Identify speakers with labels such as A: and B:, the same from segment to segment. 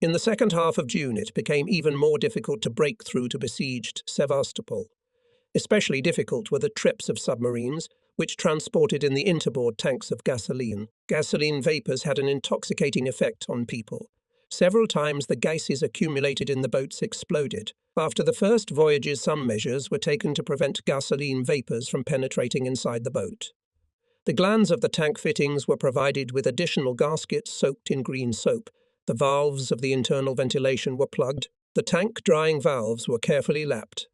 A: In the second half of June, it became even more difficult to break through to besieged Sevastopol. Especially difficult were the trips of submarines, which transported in the interboard tanks of gasoline. Gasoline vapors had an intoxicating effect on people. Several times the gases accumulated in the boats exploded. After the first voyages, some measures were taken to prevent gasoline vapors from penetrating inside the boat. The glands of the tank fittings were provided with additional gaskets soaked in green soap. The valves of the internal ventilation were plugged. The tank drying valves were carefully lapped.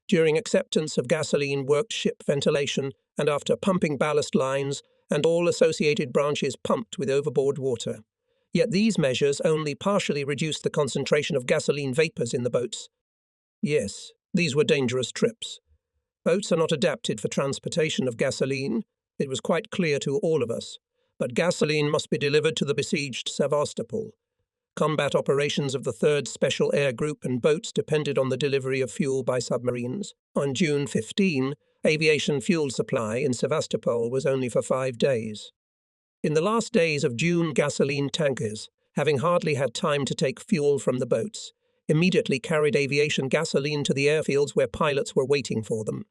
A: During acceptance of gasoline worked ship ventilation, and after pumping ballast lines, and all associated branches pumped with overboard water. Yet these measures only partially reduced the concentration of gasoline vapors in the boats. Yes, these were dangerous trips. Boats are not adapted for transportation of gasoline. It was quite clear to all of us. But gasoline must be delivered to the besieged Sevastopol. Combat operations of the 3rd Special Air Group and boats depended on the delivery of fuel by submarines. On June 15, aviation fuel supply in Sevastopol was only for 5 days. In the last days of June, gasoline tankers, having hardly had time to take fuel from the boats, immediately carried aviation gasoline to the airfields where pilots were waiting for them.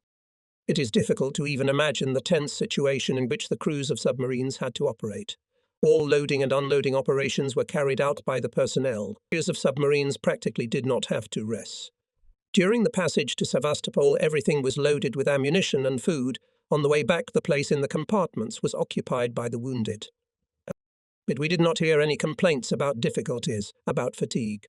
A: It is difficult to even imagine the tense situation in which the crews of submarines had to operate. All loading and unloading operations were carried out by the personnel. Crews of submarines practically did not have to rest. During the passage to Sevastopol, everything was loaded with ammunition and food. On the way back, the place in the compartments was occupied by the wounded. But we did not hear any complaints about difficulties, about fatigue.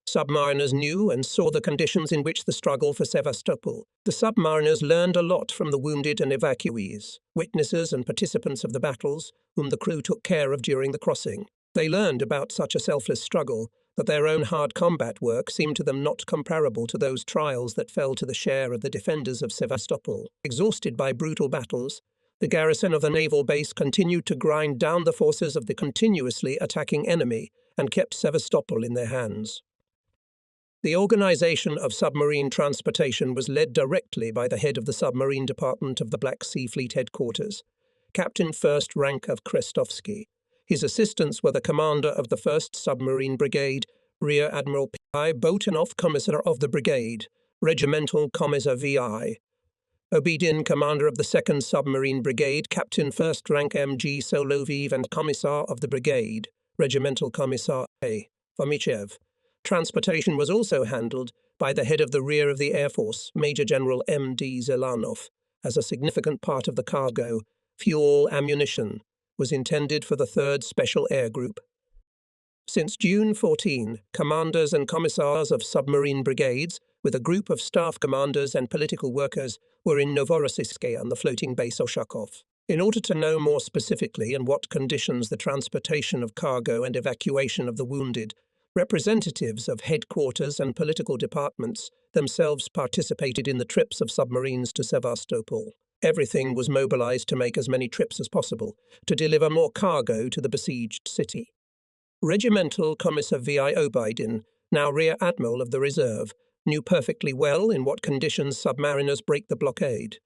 A: Submariners knew and saw the conditions in which the struggle for Sevastopol. The submariners learned a lot from the wounded and evacuees, witnesses and participants of the battles, whom the crew took care of during the crossing. They learned about such a selfless struggle, that their own hard combat work seemed to them not comparable to those trials that fell to the share of the defenders of Sevastopol. Exhausted by brutal battles, the garrison of the naval base continued to grind down the forces of the continuously attacking enemy and kept Sevastopol in their hands. The organization of submarine transportation was led directly by the head of the submarine department of the Black Sea Fleet headquarters, Captain First Rank of Krestovsky. His assistants were the commander of the 1st Submarine Brigade, Rear Admiral P.I. Botanov, Commissar of the Brigade, Regimental Commissar V.I. Obedin, commander of the 2nd Submarine Brigade, Captain First Rank M.G. Soloviv, and Commissar of the Brigade, Regimental Commissar A. Fomichev. Transportation was also handled by the head of the rear of the Air Force, Major General M.D. Zelanov, as a significant part of the cargo, fuel, ammunition, was intended for the 3rd Special Air Group. Since June 14, commanders and commissars of submarine brigades, with a group of staff commanders and political workers, were in Novorossiysk on the floating base Oshakov. In order to know more specifically in what conditions the transportation of cargo and evacuation of the wounded, representatives of headquarters and political departments themselves participated in the trips of submarines to Sevastopol. Everything was mobilized to make as many trips as possible, to deliver more cargo to the besieged city. Regimental Commissar V.I. Obidin, now Rear Admiral of the Reserve, knew perfectly well in what conditions submariners break the blockade.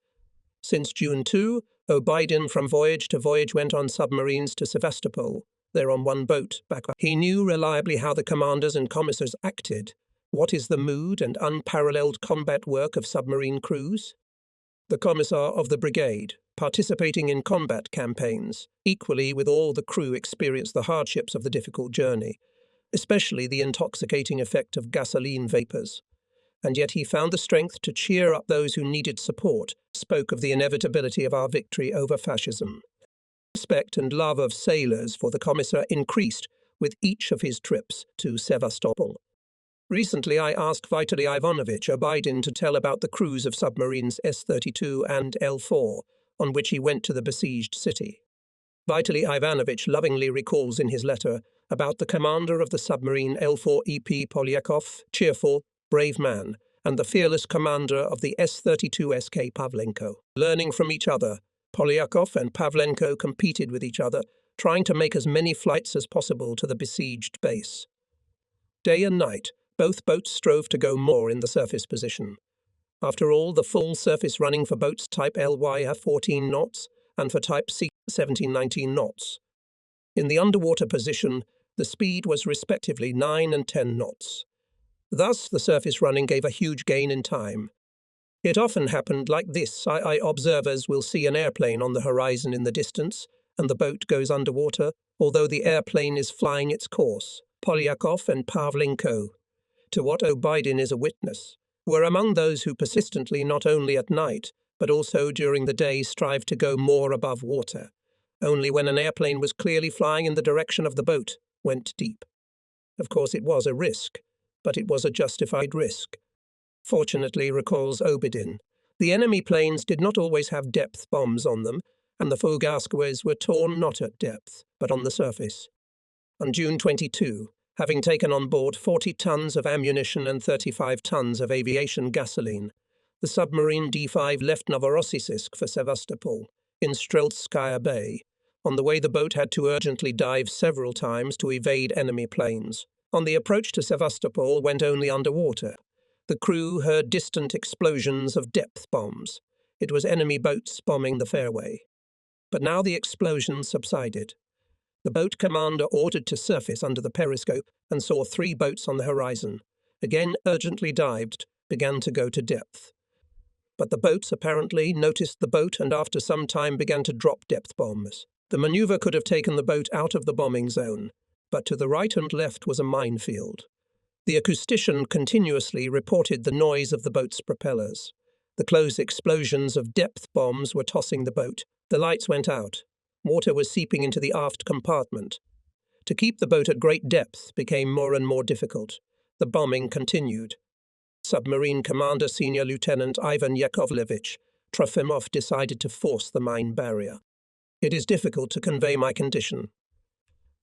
A: Since June 2, Obidin from voyage to voyage went on submarines to Sevastopol. There on one boat, back up. He knew reliably how the commanders and commissars acted. What is the mood and unparalleled combat work of submarine crews? The commissar of the brigade, participating in combat campaigns, equally with all the crew experienced the hardships of the difficult journey, especially the intoxicating effect of gasoline vapors. And yet he found the strength to cheer up those who needed support, spoke of the inevitability of our victory over fascism. Respect and love of sailors for the commissar increased with each of his trips to Sevastopol. Recently I asked Vitaly Ivanovich Obidin to tell about the cruise of submarines S-32 and L-4, on which he went to the besieged city. Vitaly Ivanovich lovingly recalls in his letter about the commander of the submarine L-4 EP Polyakov, cheerful, brave man, and the fearless commander of the S-32 SK Pavlenko. Learning from each other, Polyakov and Pavlenko competed with each other, trying to make as many flights as possible to the besieged base. Day and night, both boats strove to go more in the surface position. After all, the full surface running for boats type LY have 14 knots, and for type C 17-19 knots. In the underwater position, The speed was respectively 9 and 10 knots. Thus, the surface running gave a huge gain in time. It often happened like this. Observers will see an airplane on the horizon in the distance, and the boat goes underwater, although the airplane is flying its course. Polyakov and Pavlenko, to what O'Biden is a witness, were among those who persistently, not only at night, but also during the day, strive to go more above water. Only when an airplane was clearly flying in the direction of the boat, went deep. Of course, it was a risk, but it was a justified risk. Fortunately, recalls Obidin, the enemy planes did not always have depth bombs on them, and the Fogasquez were torn not at depth, but on the surface. On June 22, having taken on board 40 tons of ammunition and 35 tons of aviation gasoline, the submarine D5 left Novorossiysk for Sevastopol, in Streltskaya Bay. On the way, the boat had to urgently dive several times to evade enemy planes. On the approach to Sevastopol, went only underwater. The crew heard distant explosions of depth bombs. It was enemy boats bombing the fairway. But now the explosions subsided. The boat commander ordered to surface under the periscope and saw 3 boats on the horizon. Again urgently dived, began to go to depth. But the boats apparently noticed the boat and after some time began to drop depth bombs. The maneuver could have taken the boat out of the bombing zone, but to the right and left was a minefield. The acoustician continuously reported the noise of the boat's propellers. The close explosions of depth bombs were tossing the boat. The lights went out. Water was seeping into the aft compartment. To keep the boat at great depth became more and more difficult. The bombing continued. Submarine Commander Senior Lieutenant Ivan Yakovlevich Trofimov decided to force the mine barrier. It is difficult to convey my condition.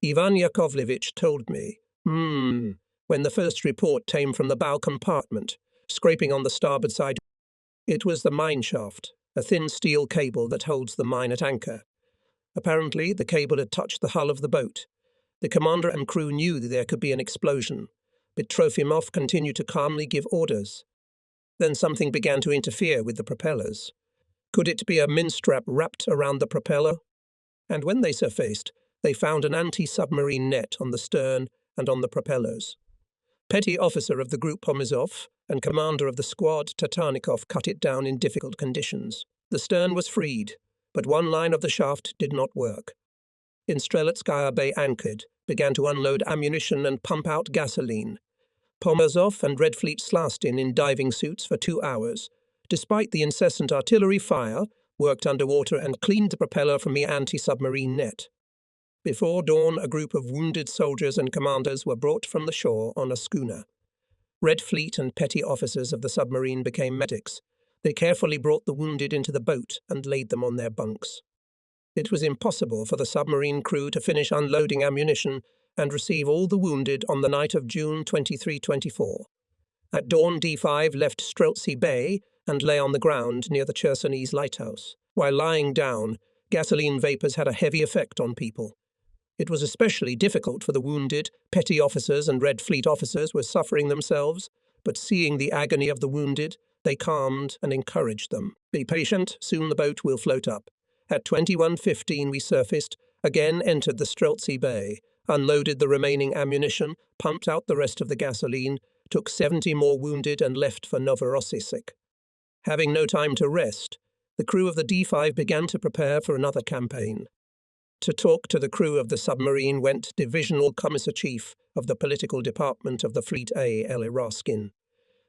A: Ivan Yakovlevich told me, when the first report came from the bow compartment, scraping on the starboard side. It was the mine shaft, a thin steel cable that holds the mine at anchor. Apparently, the cable had touched the hull of the boat. The commander and crew knew that there could be an explosion, but Trofimov continued to calmly give orders. Then something began to interfere with the propellers. Could it be a minstrap wrapped around the propeller? And when they surfaced, they found an anti-submarine net on the stern and on the propellers. Petty officer of the group Pomazov and commander of the squad Tatarnikov cut it down in difficult conditions. The stern was freed, but one line of the shaft did not work. In Strelitskaya Bay anchored, began to unload ammunition and pump out gasoline. Pomazov and Red Fleet Slastin in diving suits for 2 hours, despite the incessant artillery fire, worked underwater and cleaned the propeller from the anti-submarine net. Before dawn, a group of wounded soldiers and commanders were brought from the shore on a schooner. Red Fleet and petty officers of the submarine became medics. They carefully brought the wounded into the boat and laid them on their bunks. It was impossible for the submarine crew to finish unloading ammunition and receive all the wounded on the night of June 23-24. At dawn, D5 left Streltsy Bay and lay on the ground near the Chersonese lighthouse. While lying down, gasoline vapors had a heavy effect on people. It was especially difficult for the wounded. Petty officers and Red Fleet officers were suffering themselves, but seeing the agony of the wounded, they calmed and encouraged them. Be patient, soon the boat will float up. At 21:15 we surfaced, again entered the Streltsy Bay, unloaded the remaining ammunition, pumped out the rest of the gasoline, took 70 more wounded and left for Novorossiysk. Having no time to rest, the crew of the D5 began to prepare for another campaign. To talk to the crew of the submarine went Divisional Commissar-Chief of the Political Department of the Fleet A, Eli Raskin.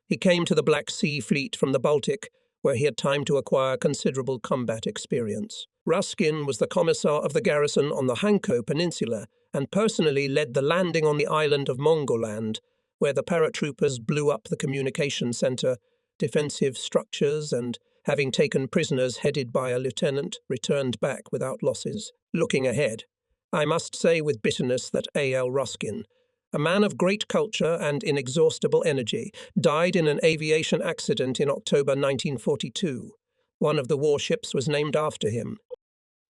A: He came to the Black Sea Fleet from the Baltic, where he had time to acquire considerable combat experience. Raskin was the commissar of the garrison on the Hanko Peninsula and personally led the landing on the island of Mongoland, where the paratroopers blew up the communication center, defensive structures, and, having taken prisoners headed by a lieutenant, returned back without losses. Looking ahead, I must say with bitterness that A.L. Ruskin, a man of great culture and inexhaustible energy, died in an aviation accident in October 1942. One of the warships was named after him.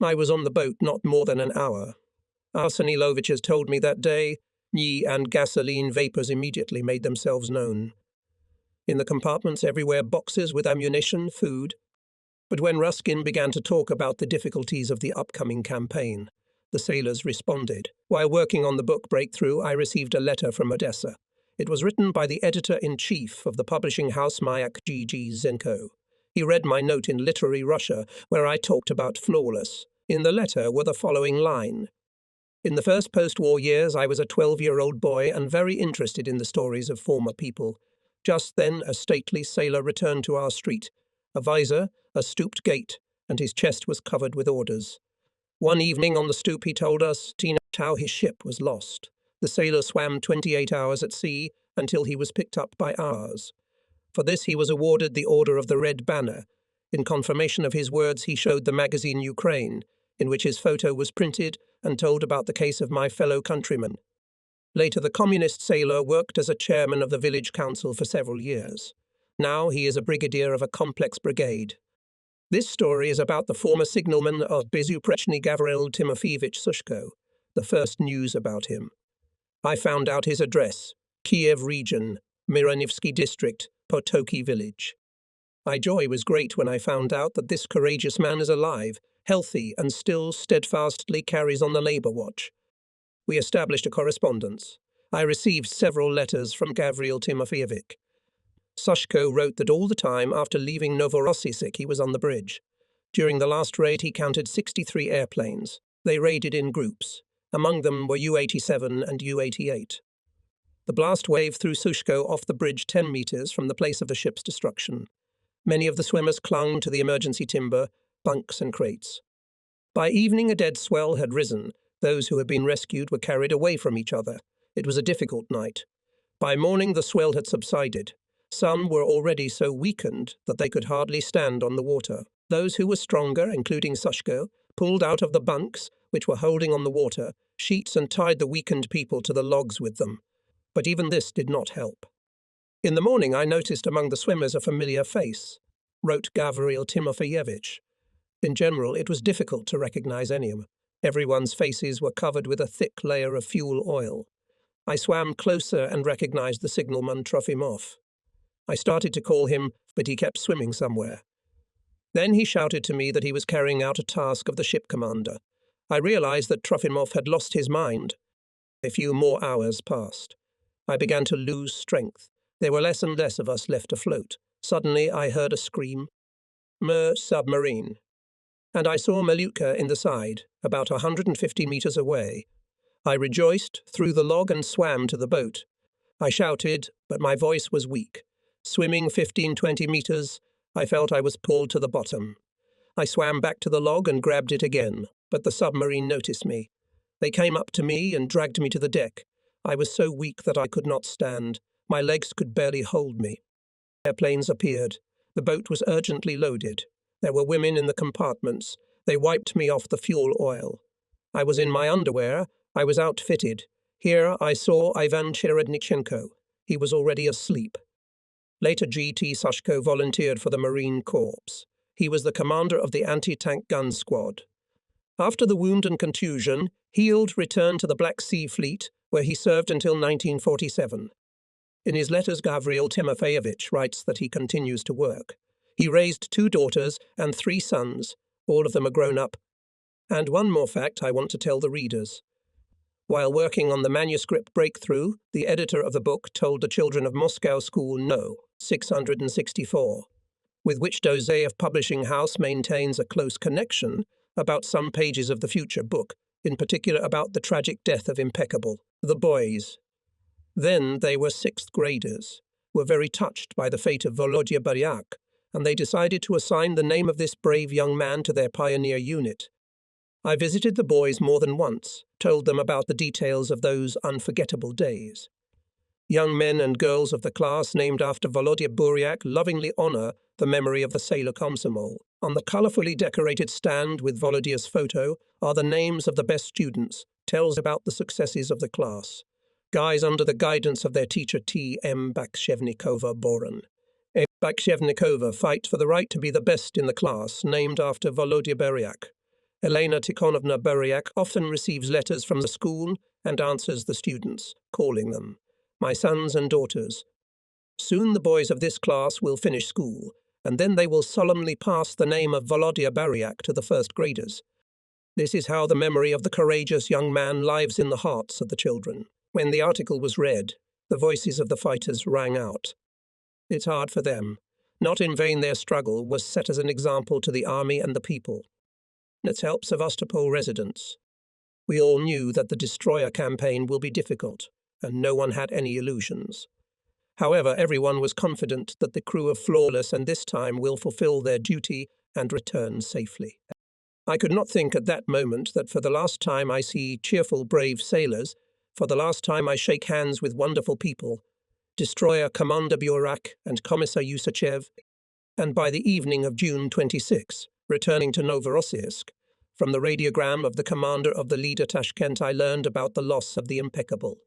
A: I was on the boat not more than an hour. Arseny Lovich has told me that day, and gasoline vapors immediately made themselves known. In the compartments everywhere boxes with ammunition, food. But when Ruskin began to talk about the difficulties of the upcoming campaign, the sailors responded. While working on the book Breakthrough, I received a letter from Odessa. It was written by the editor-in-chief of the publishing house Mayak G.G. Zenko. He read my note in Literary Russia, where I talked about Flawless. In the letter were the following line. In the first post-war years, I was a 12-year-old boy and very interested in the stories of former people. Just then, a stately sailor returned to our street, a visor, a stooped gait, and his chest was covered with orders. One evening on the stoop he told us how his ship was lost. The sailor swam 28 hours at sea until he was picked up by ours. For this he was awarded the Order of the Red Banner. In confirmation of his words, he showed the magazine Ukraine, in which his photo was printed, and told about the case of my fellow countrymen. Later, the communist sailor worked as a chairman of the village council for several years. Now he is a brigadier of a complex brigade. This story is about the former signalman of Bezuprechny Gavril Timofeyevich Sushko, the first news about him. I found out his address, Kiev region, Mironivsky district, Potoki village. My joy was great when I found out that this courageous man is alive, healthy, and still steadfastly carries on the labor watch. We established a correspondence. I received several letters from Gavril Timofeyevich. Sushko wrote that all the time after leaving Novorossiysk he was on the bridge. During the last raid he counted 63 airplanes. They raided in groups. Among them were U-87 and U-88. The blast wave threw Sushko off the bridge 10 meters from the place of the ship's destruction. Many of the swimmers clung to the emergency timber, bunks and crates. By evening a dead swell had risen. Those who had been rescued were carried away from each other. It was a difficult night. By morning the swell had subsided. Some were already so weakened that they could hardly stand on the water. Those who were stronger, including Sushko, pulled out of the bunks, which were holding on the water, sheets and tied the weakened people to the logs with them. But even this did not help. In the morning I noticed among the swimmers a familiar face, wrote Gavril Timofeyevich. In general, it was difficult to recognize anyone. Everyone's faces were covered with a thick layer of fuel oil. I swam closer and recognized the signalman Trofimov. I started to call him, but he kept swimming somewhere. Then he shouted to me that he was carrying out a task of the ship commander. I realized that Trofimov had lost his mind. A few more hours passed. I began to lose strength. There were less and less of us left afloat. Suddenly I heard a scream. Submarine. And I saw Malutka in the side, about 150 meters away. I rejoiced, threw the log and swam to the boat. I shouted, but my voice was weak. Swimming 15-20 meters, I felt I was pulled to the bottom. I swam back to the log and grabbed it again, but the submarine noticed me. They came up to me and dragged me to the deck. I was so weak that I could not stand. My legs could barely hold me. Airplanes appeared. The boat was urgently loaded. There were women in the compartments. They wiped me off the fuel oil. I was in my underwear. I was outfitted. Here I saw Ivan Cherednichenko. He was already asleep. Later G.T. Sushko volunteered for the Marine Corps. He was the commander of the anti-tank gun squad. After the wound and contusion, Heald returned to the Black Sea Fleet, where he served until 1947. In his letters, Gavril Timofeyevich writes that he continues to work. He raised 2 daughters and 3 sons. All of them are grown up. And one more fact I want to tell the readers. While working on the manuscript Breakthrough, the editor of the book told the children of Moscow School No. 664, with which Dozeyev Publishing House maintains a close connection, about some pages of the future book, in particular about the tragic death of Impeccable, the boys. Then they were 6th graders, were very touched by the fate of Volodya Buryak, and they decided to assign the name of this brave young man to their pioneer unit. I visited the boys more than once, told them about the details of those unforgettable days. Young men and girls of the class named after Volodya Buryak lovingly honor the memory of the sailor Komsomol. On the colorfully decorated stand with Volodya's photo are the names of the best students, tells about the successes of the class. Guys under the guidance of their teacher T.M. Bakshevnikova Boran. Bakshevnikova fight for the right to be the best in the class, named after Volodya Buryak. Elena Tikhonovna Buryak often receives letters from the school and answers the students, calling them my sons and daughters. Soon the boys of this class will finish school, and then they will solemnly pass the name of Volodya Buryak to the 1st graders. This is how the memory of the courageous young man lives in the hearts of the children. When the article was read, the voices of the fighters rang out. It's hard for them. Not in vain their struggle was set as an example to the army and the people. Let's help Sevastopol residents. We all knew that the destroyer campaign will be difficult, and no one had any illusions. However, everyone was confident that the crew of Flawless and this time will fulfill their duty and return safely. I could not think at that moment that for the last time I see cheerful, brave sailors, for the last time I shake hands with wonderful people, Destroyer Commander Burak and Commissar Yusachev, and by the evening of June 26, returning to Novorossiysk, from the radiogram of the commander of the leader Tashkent I learned about the loss of the Impeccable.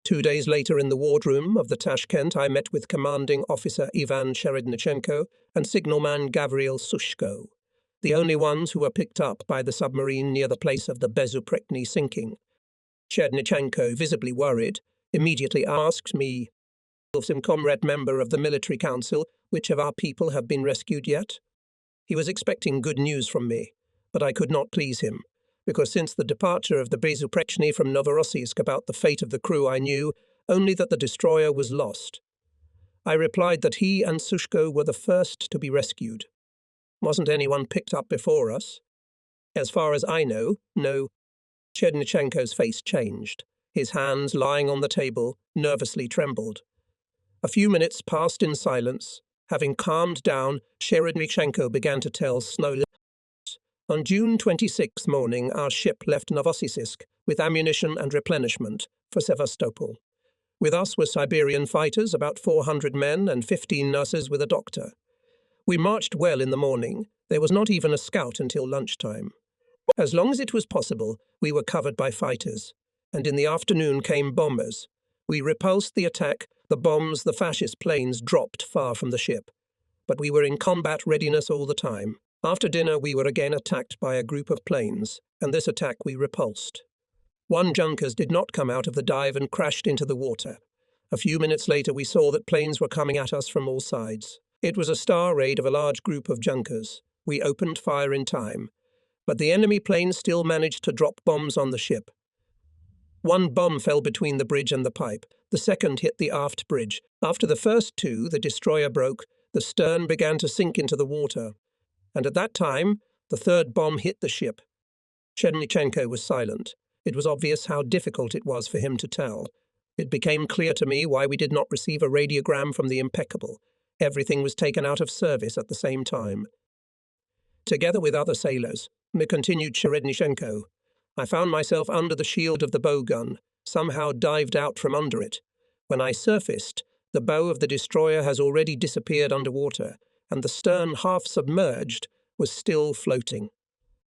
A: 2 days later in the wardroom of the Tashkent I met with Commanding Officer Ivan Cherednichenko and signalman Gavril Sushko, the only ones who were picked up by the submarine near the place of the Bezuprekny sinking. Cherednichenko, visibly worried, immediately asked me, "Some comrade member of the military council, which of our people have been rescued yet?" He was expecting good news from me, but I could not please him, because since the departure of the Bezuprekny from Novorossiysk about the fate of the crew I knew only that the destroyer was lost. I replied that he and Sushko were the first to be rescued. Wasn't anyone picked up before us? As far as I know, no. Cherednichenko's face changed. His hands, lying on the table, nervously trembled. A few minutes passed in silence. Having calmed down, Cherednichenko began to tell slowly. On June 26th morning, our ship left Novorossiysk with ammunition and replenishment for Sevastopol. With us were Siberian fighters, about 400 men, and 15 nurses with a doctor. We marched well in the morning. There was not even a scout until lunchtime. As long as it was possible, we were covered by fighters, and in the afternoon came bombers. We repulsed the attack. The bombs, the fascist planes, dropped far from the ship. But we were in combat readiness all the time. After dinner, we were again attacked by a group of planes, and this attack we repulsed. One Junkers did not come out of the dive and crashed into the water. A few minutes later, we saw that planes were coming at us from all sides. It was a star raid of a large group of Junkers. We opened fire in time, but the enemy planes still managed to drop bombs on the ship. One bomb fell between the bridge and the pipe. The second hit the aft bridge. After the first two, the destroyer broke. The stern began to sink into the water. And at that time, the third bomb hit the ship. Cherednichenko was silent. It was obvious how difficult it was for him to tell. It became clear to me why we did not receive a radiogram from the Impeccable. Everything was taken out of service at the same time. Together with other sailors, continued Cherednichenko, I found myself under the shield of the bow gun, somehow dived out from under it. When I surfaced, the bow of the destroyer has already disappeared underwater, and the stern, half submerged, was still floating.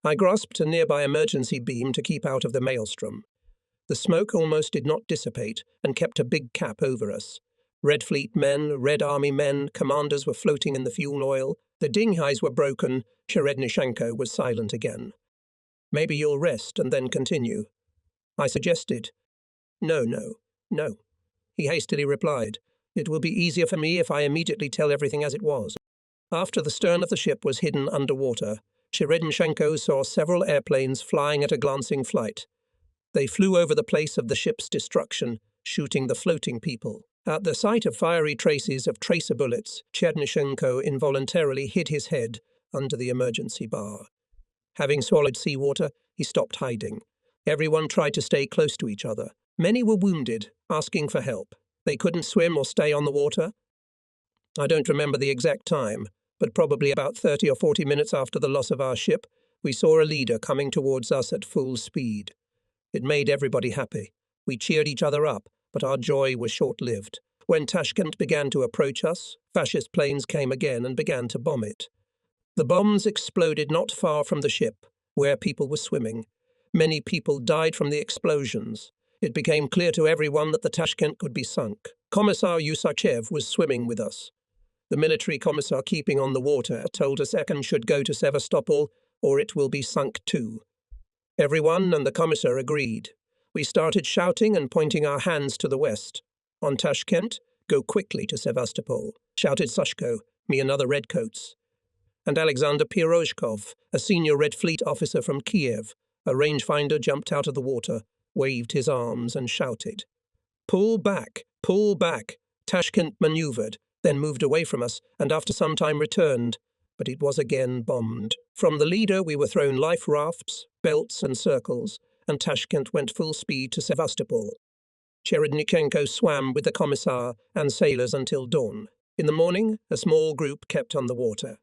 A: I grasped a nearby emergency beam to keep out of the maelstrom. The smoke almost did not dissipate and kept a big cap over us. Red Fleet men, Red Army men, commanders were floating in the fuel oil. The dinghies were broken. Cherednichenko was silent again. "Maybe you'll rest and then continue," I suggested. No. He hastily replied, "It will be easier for me if I immediately tell everything as it was." After the stern of the ship was hidden underwater, Cherednichenko saw several airplanes flying at a glancing flight. They flew over the place of the ship's destruction, shooting the floating people. At the sight of fiery traces of tracer bullets, Cherednichenko involuntarily hid his head under the emergency bar. Having swallowed seawater, he stopped hiding. Everyone tried to stay close to each other. Many were wounded, asking for help. They couldn't swim or stay on the water. I don't remember the exact time, but probably about 30 or 40 minutes after the loss of our ship, we saw a leader coming towards us at full speed. It made everybody happy. We cheered each other up, but our joy was short-lived. When Tashkent began to approach us, fascist planes came again and began to bomb it. The bombs exploded not far from the ship, where people were swimming. Many people died from the explosions. It became clear to everyone that the Tashkent could be sunk. Commissar Yusachev was swimming with us. The military commissar keeping on the water told us Ekin should go to Sevastopol, or it will be sunk too. Everyone and the commissar agreed. We started shouting and pointing our hands to the west. On Tashkent, go quickly to Sevastopol, shouted Sushko, me and other redcoats. And Alexander Pirozhkov, a senior Red Fleet officer from Kiev, A rangefinder jumped out of the water, waved his arms and shouted, "Pull back! Pull back!" Tashkent maneuvered, then moved away from us, and after some time returned, but it was again bombed. From the leader we were thrown life rafts, belts and circles, and Tashkent went full speed to Sevastopol. Cherednichenko swam with the commissar and sailors until dawn. In the morning, a small group kept on the water.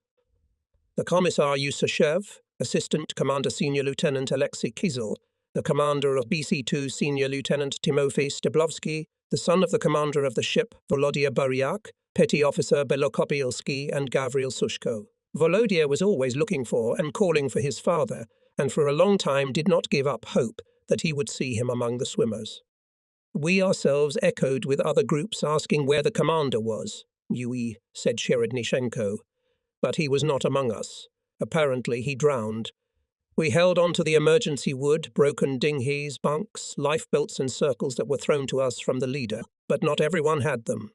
A: The commissar Yusashev, Assistant Commander Senior Lieutenant Alexei Kizel, the commander of BC-2 Senior Lieutenant Timofey Steblovsky, the son of the commander of the ship Volodya Buryak, Petty Officer Belokopilsky and Gavril Sushko. Volodya was always looking for and calling for his father, and for a long time did not give up hope that he would see him among the swimmers. We ourselves echoed with other groups asking where the commander was. "Yui," said Cherednichenko, but he was not among us. Apparently he drowned. We held on to the emergency wood, broken dinghies, bunks, lifebelts and circles that were thrown to us from the leader, but not everyone had them.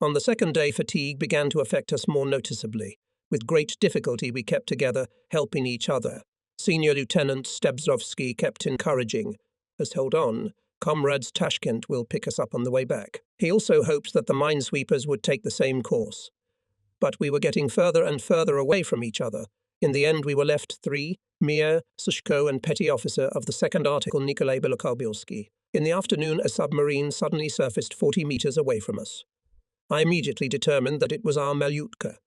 A: On the second day, fatigue began to affect us more noticeably. With great difficulty we kept together, helping each other. Senior Lieutenant Stebzovsky kept encouraging us, "Hold on, comrades, Tashkent will pick us up on the way back." He also hoped that the minesweepers would take the same course. But we were getting further and further away from each other. In the end we were left three, Mir, Sushko and Petty Officer of the second article Nikolai Belokopilsky. In the afternoon a submarine suddenly surfaced 40 meters away from us. I immediately determined that it was our Malyutka.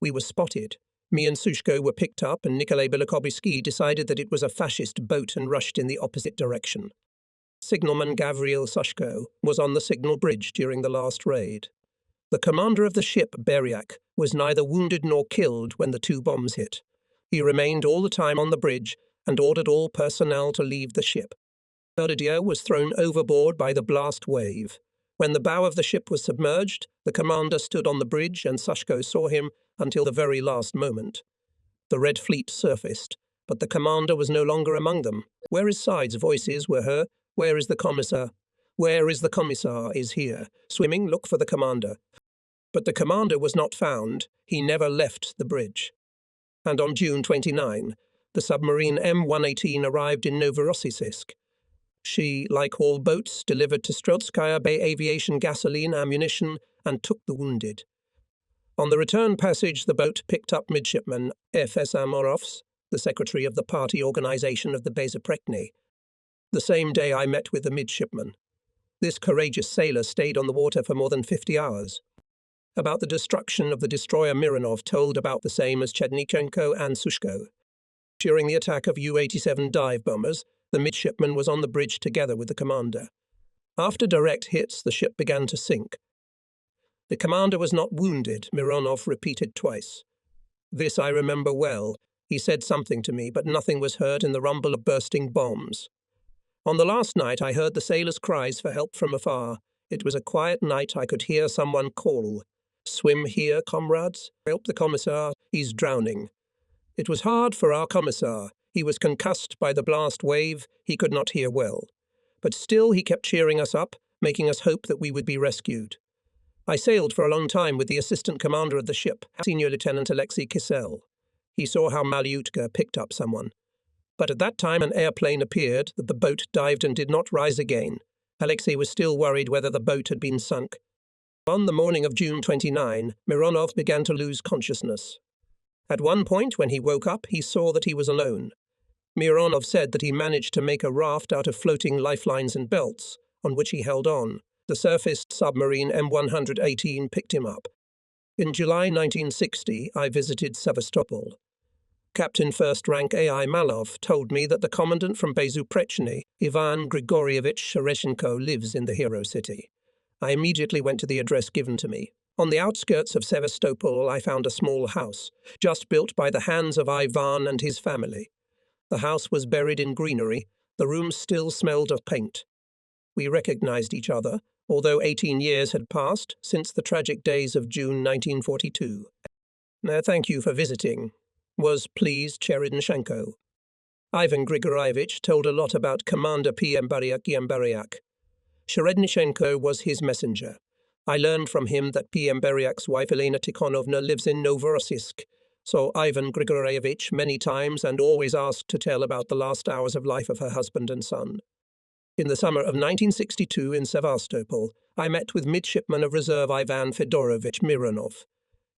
A: We were spotted. Me and Sushko were picked up, and Nikolai Belokopilsky decided that it was a fascist boat and rushed in the opposite direction. Signalman Gavril Sushko was on the signal bridge during the last raid. The commander of the ship, Beryak, was neither wounded nor killed when the two bombs hit. He remained all the time on the bridge and ordered all personnel to leave the ship. Volodya was thrown overboard by the blast wave. When the bow of the ship was submerged, the commander stood on the bridge and Sushko saw him until the very last moment. The Red Fleet surfaced, but the commander was no longer among them. "Where is Side's?" voices were heard. "Where is the commissar? Where is the commissar? Is here. Swimming, look for the commander." But the commander was not found. He never left the bridge. And on June 29, the submarine M118 arrived in Novorossiysk. She, like all boats, delivered to Strelskaya Bay Aviation gasoline, ammunition, and took the wounded. On the return passage, the boat picked up midshipman F.S. Amorovs, the secretary of the party organization of the Bezoprekny. The same day I met with the midshipman. This courageous sailor stayed on the water for more than 50 hours. About the destruction of the destroyer Mironov told about the same as Chednichenko and Sushko. During the attack of U-87 dive bombers, the midshipman was on the bridge together with the commander. After direct hits, the ship began to sink. The commander was not wounded, Mironov repeated twice. This I remember well. He said something to me, but nothing was heard in the rumble of bursting bombs. On the last night I heard the sailors' cries for help from afar. It was a quiet night. I could hear someone call, "Swim here, comrades. Help the commissar. He's drowning." It was hard for our commissar. He was concussed by the blast wave. He could not hear well. But still he kept cheering us up, making us hope that we would be rescued. I sailed for a long time with the assistant commander of the ship, Senior Lieutenant Alexei Kisel. He saw how Malyutka picked up someone. But at that time an airplane appeared, that the boat dived and did not rise again. Alexei was still worried whether the boat had been sunk. On the morning of June 29, Mironov began to lose consciousness. At one point, when he woke up, he saw that he was alone. Mironov said that he managed to make a raft out of floating lifelines and belts, on which he held on. The surfaced submarine M118 picked him up. In July 1960, I visited Sevastopol. Captain First Rank A.I. Malov told me that the commandant from Bezoprekny, Ivan Grigorievich Shereshenko, lives in the hero city. I immediately went to the address given to me. On the outskirts of Sevastopol, I found a small house, just built by the hands of Ivan and his family. The house was buried in greenery. The room still smelled of paint. We recognized each other, although 18 years had passed since the tragic days of June 1942. "Thank you for visiting," was pleased Cherednichenko. Ivan Grigorievich told a lot about Commander P.M. Beryak. Cherednichenko was his messenger. I learned from him that P.M. Beryak's wife Elena Tikhonovna lives in Novorossiysk, saw Ivan Grigorievich many times and always asked to tell about the last hours of life of her husband and son. In the summer of 1962 in Sevastopol, I met with Midshipman of Reserve Ivan Fedorovich Mironov.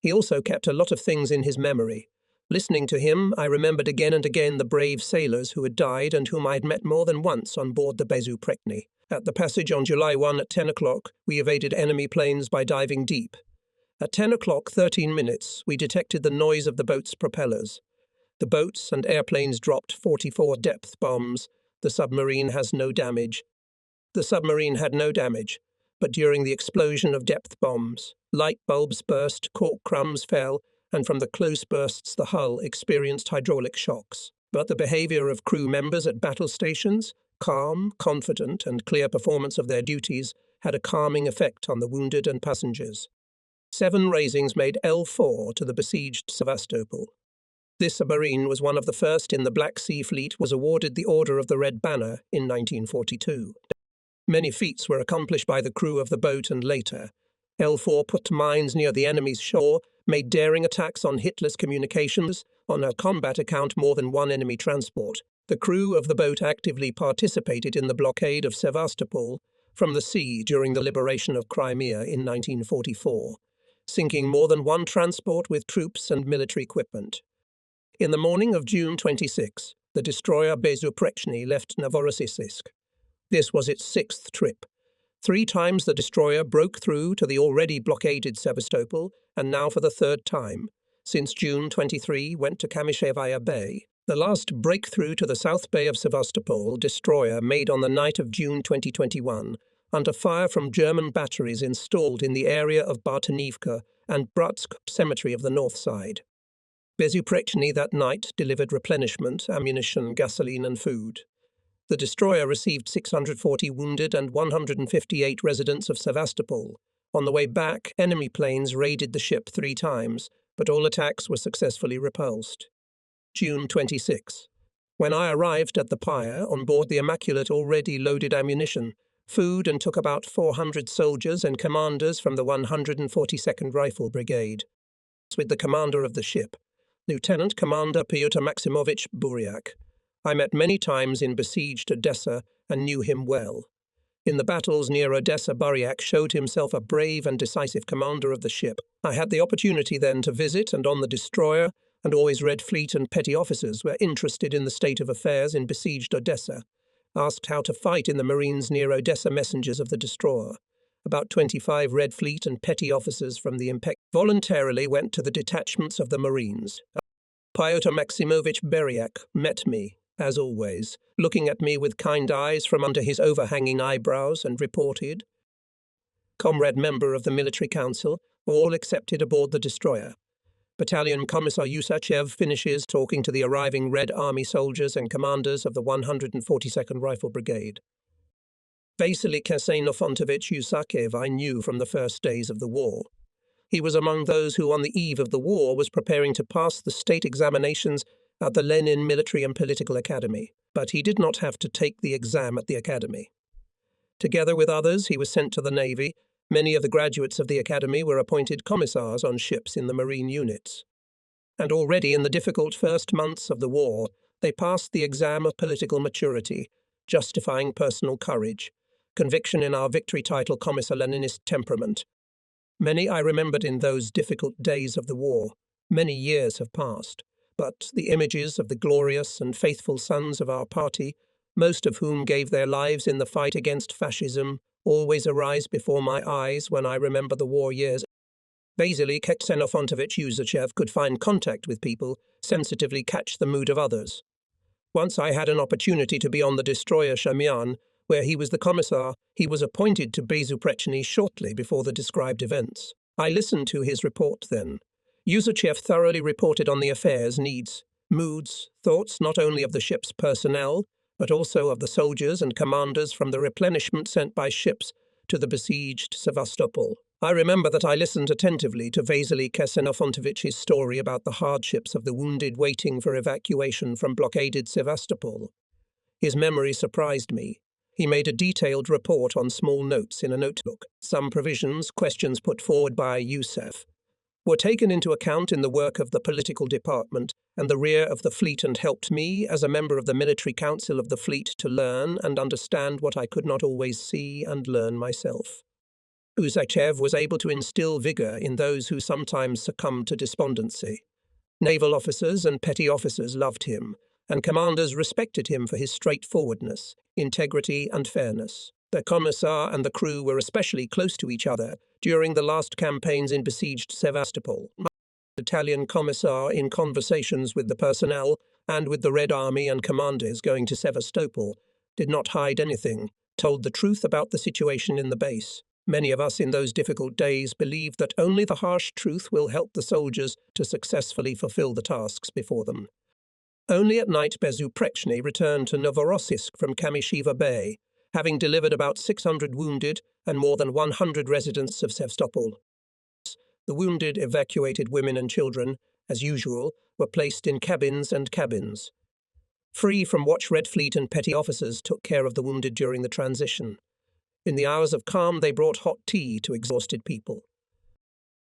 A: He also kept a lot of things in his memory. Listening to him, I remembered again and again the brave sailors who had died and whom I had met more than once on board the Bezuprekhny. At the passage on July 1 at 10 o'clock, we evaded enemy planes by diving deep. At 10 o'clock 13 minutes, we detected the noise of the boat's propellers. The boats and airplanes dropped 44 depth bombs. The submarine has no damage. The submarine had no damage, but during the explosion of depth bombs, light bulbs burst, cork crumbs fell, and from the close bursts the hull experienced hydraulic shocks. But the behavior of crew members at battle stations, calm, confident, and clear performance of their duties, had a calming effect on the wounded and passengers. 7 raisings made L4 to the besieged Sevastopol. This submarine was one of the first in the Black Sea Fleet, was awarded the Order of the Red Banner in 1942. Many feats were accomplished by the crew of the boat and later. L4 put mines near the enemy's shore, made daring attacks on Hitler's communications, on a combat account more than one enemy transport. The crew of the boat actively participated in the blockade of Sevastopol from the sea during the liberation of Crimea in 1944, sinking more than one transport with troops and military equipment. In the morning of June 26, the destroyer Bezuprekhny left Novorossiysk. This was its 6th trip. 3 times the destroyer broke through to the already blockaded Sevastopol, and now for the 3rd time. Since June 23 went to Kamishevaya Bay. The last breakthrough to the South Bay of Sevastopol destroyer made on the night of June 2021, under fire from German batteries installed in the area of Bartanivka and Bratsk Cemetery of the north side. Bezuprekhny that night delivered replenishment, ammunition, gasoline and food. The destroyer received 640 wounded and 158 residents of Sevastopol. On the way back, enemy planes raided the ship 3 times, but all attacks were successfully repulsed. June 26. When I arrived at the pier, on board the Immaculate already loaded ammunition, food, and took about 400 soldiers and commanders from the 142nd Rifle Brigade. With the commander of the ship, Lieutenant Commander Pyotr Maximovich Buryak. I met many times in besieged Odessa and knew him well. In the battles near Odessa, Buryak showed himself a brave and decisive commander of the ship. I had the opportunity then to visit, and on the destroyer, and always Red Fleet and petty officers were interested in the state of affairs in besieged Odessa, asked how to fight in the Marines near Odessa messengers of the destroyer. About 25 Red Fleet and petty officers from the Imperial voluntarily went to the detachments of the Marines. Pyotr Maximovich Buryak met me, as always, looking at me with kind eyes from under his overhanging eyebrows, and reported, "Comrade member of the Military Council, all accepted aboard the destroyer." Battalion Commissar Usachev finishes talking to the arriving Red Army soldiers and commanders of the 142nd Rifle Brigade. Vasily Kasenofontovich Usachev I knew from the first days of the war. He was among those who on the eve of the war was preparing to pass the state examinations at the Lenin Military and Political Academy, but he did not have to take the exam at the academy. Together with others, he was sent to the Navy. Many of the graduates of the academy were appointed commissars on ships in the marine units. And already in the difficult first months of the war, they passed the exam of political maturity, justifying personal courage, conviction in our victory title Commissar Leninist temperament. Many I remembered in those difficult days of the war. Many years have passed, but the images of the glorious and faithful sons of our party, most of whom gave their lives in the fight against fascism, always arise before my eyes when I remember the war years. Vasily Kasenofontovich Usachev could find contact with people, sensitively catch the mood of others. Once I had an opportunity to be on the destroyer Shamyan, where he was the commissar. He was appointed to Bezuprekhny shortly before the described events. I listened to his report then. Usachev thoroughly reported on the affairs, needs, moods, thoughts not only of the ship's personnel, but also of the soldiers and commanders from the replenishment sent by ships to the besieged Sevastopol. I remember that I listened attentively to Vasily Kasenofontovich's story about the hardships of the wounded waiting for evacuation from blockaded Sevastopol. His memory surprised me. He made a detailed report on small notes in a notebook, some provisions, questions put forward by Yusef. were taken into account in the work of the political department and the rear of the fleet and helped me, as a member of the military council of the fleet, to learn and understand what I could not always see and learn myself. Usachev was able to instill vigour in those who sometimes succumbed to despondency. Naval officers and petty officers loved him, and commanders respected him for his straightforwardness, integrity and fairness. The commissar and the crew were especially close to each other during the last campaigns in besieged Sevastopol. The Italian commissar, in conversations with the personnel and with the Red Army and commanders going to Sevastopol, did not hide anything, told the truth about the situation in the base. Many of us in those difficult days believed that only the harsh truth will help the soldiers to successfully fulfill the tasks before them. Only at night Bezuprechny returned to Novorossiysk from Kamishiva Bay, having delivered about 600 wounded and more than 100 residents of Sevastopol. The wounded, evacuated women and children, as usual, were placed in cabins and cabins. Free from watch, Red Fleet and petty officers took care of the wounded during the transition. In the hours of calm, they brought hot tea to exhausted people.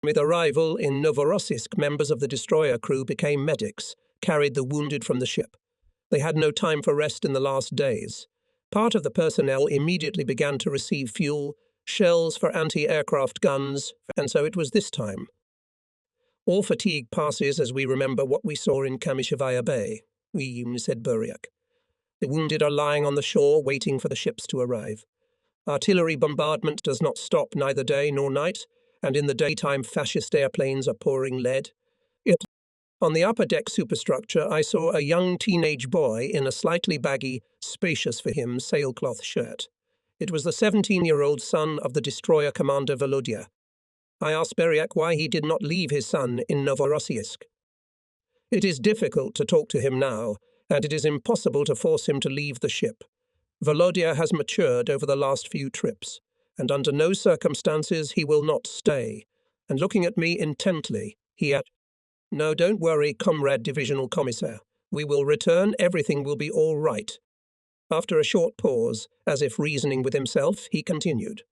A: With arrival in Novorossiysk, members of the destroyer crew became medics, carried the wounded from the ship. They had no time for rest in the last days. Part of the personnel immediately began to receive fuel, shells for anti-aircraft guns, and so it was this time. All fatigue passes as we remember what we saw in Kamishevaya Bay, said Buryak. The wounded are lying on the shore waiting for the ships to arrive. Artillery bombardment does not stop neither day nor night, and in the daytime fascist airplanes are pouring lead. On the upper deck superstructure, I saw a young teenage boy in a slightly baggy, spacious for him, sailcloth shirt. It was the 17-year-old son of the destroyer commander Volodya. I asked Beryak why he did not leave his son in Novorossiysk. It is difficult to talk to him now, and it is impossible to force him to leave the ship. Volodya has matured over the last few trips, and under no circumstances he will not stay. And looking at me intently, he added, "No, don't worry, comrade divisional commissar. We will return, everything will be all right." After a short pause, as if reasoning with himself, he continued,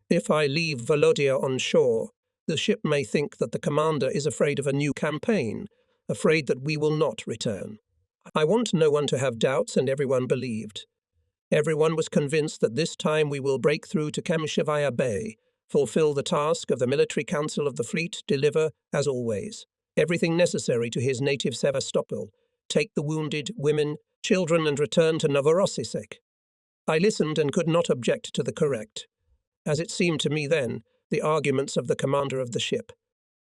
A: "If I leave Volodya on shore, the ship may think that the commander is afraid of a new campaign, afraid that we will not return. I want no one to have doubts, and everyone believed. Everyone was convinced that this time we will break through to Kamishevaya Bay, fulfill the task of the military council of the fleet, deliver, as always, everything necessary to his native Sevastopol, take the wounded, women, children, and return to Novorossiysk." I listened and could not object to the correct, as it seemed to me then, the arguments of the commander of the ship.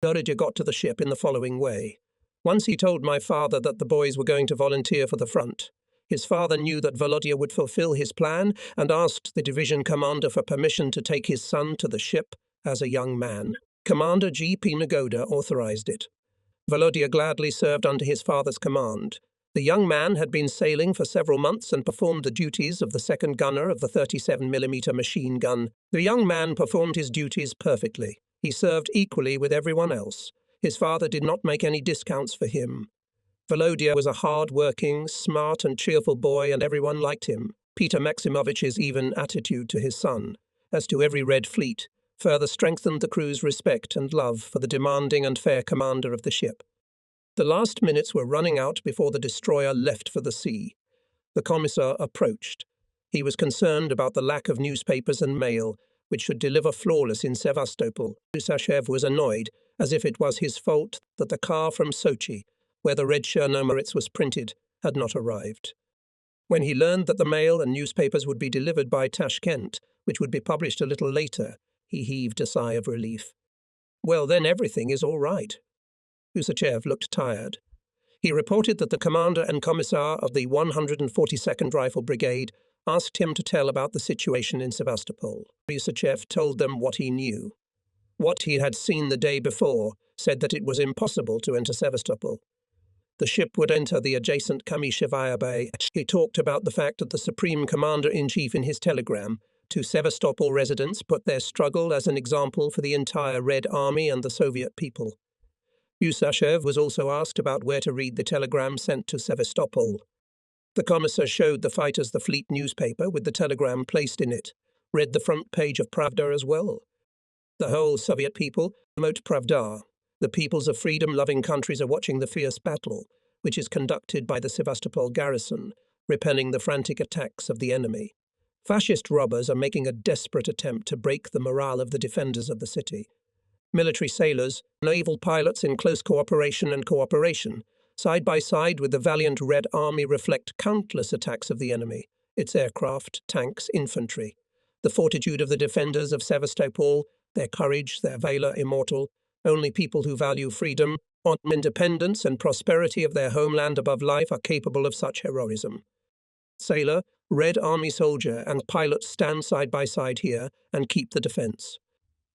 A: Volodya got to the ship in the following way. Once he told my father that the boys were going to volunteer for the front. His father knew that Volodya would fulfill his plan and asked the division commander for permission to take his son to the ship as a young man. Commander G.P. Nagoda authorized it. Volodya gladly served under his father's command. The young man had been sailing for several months and performed the duties of the second gunner of the 37mm machine gun. The young man performed his duties perfectly. He served equally with everyone else. His father did not make any discounts for him. Volodya was a hard-working, smart and cheerful boy, and everyone liked him. Peter Maximovich's even attitude to his son, as to every Red Fleet, further strengthened the crew's respect and love for the demanding and fair commander of the ship. The last minutes were running out before the destroyer left for the sea. The commissar approached. He was concerned about the lack of newspapers and mail, which should deliver flawless in Sevastopol. Usachev was annoyed, as if it was his fault that the car from Sochi, where the red Chernomorets was printed, had not arrived. When he learned that the mail and newspapers would be delivered by Tashkent, which would be published a little later, he heaved a sigh of relief. "Well, then everything is all right." Usachev looked tired. He reported that the commander and commissar of the 142nd Rifle Brigade asked him to tell about the situation in Sevastopol. Usachev told them what he knew. What he had seen the day before said that it was impossible to enter Sevastopol. The ship would enter the adjacent Kamishevaya Bay. He talked about the fact that the Supreme Commander-in-Chief in his telegram to Sevastopol residents put their struggle as an example for the entire Red Army and the Soviet people. Usachev was also asked about where to read the telegram sent to Sevastopol. The commissar showed the fighters the fleet newspaper with the telegram placed in it, read the front page of Pravda as well. The whole Soviet people, Mot Pravda, the peoples of freedom-loving countries are watching the fierce battle, which is conducted by the Sevastopol garrison, repelling the frantic attacks of the enemy. Fascist robbers are making a desperate attempt to break the morale of the defenders of the city. Military sailors, naval pilots in close cooperation, side by side with the valiant Red Army, reflect countless attacks of the enemy, its aircraft, tanks, infantry. The fortitude of the defenders of Sevastopol, their courage, their valor immortal. Only people who value freedom, independence and prosperity of their homeland above life are capable of such heroism. Sailor, Red Army soldier and pilot stand side by side here and keep the defense.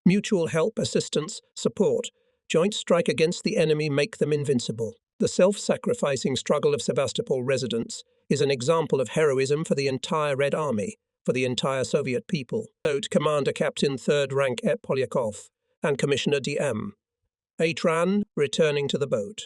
A: Mutual help, assistance, support, joint strike against the enemy make them invincible. The self-sacrificing struggle of Sevastopol residents is an example of heroism for the entire Red Army, for the entire Soviet people. Note Commander Captain 3rd Rank Polyakov and Commissioner D.M. Atran returning to the boat.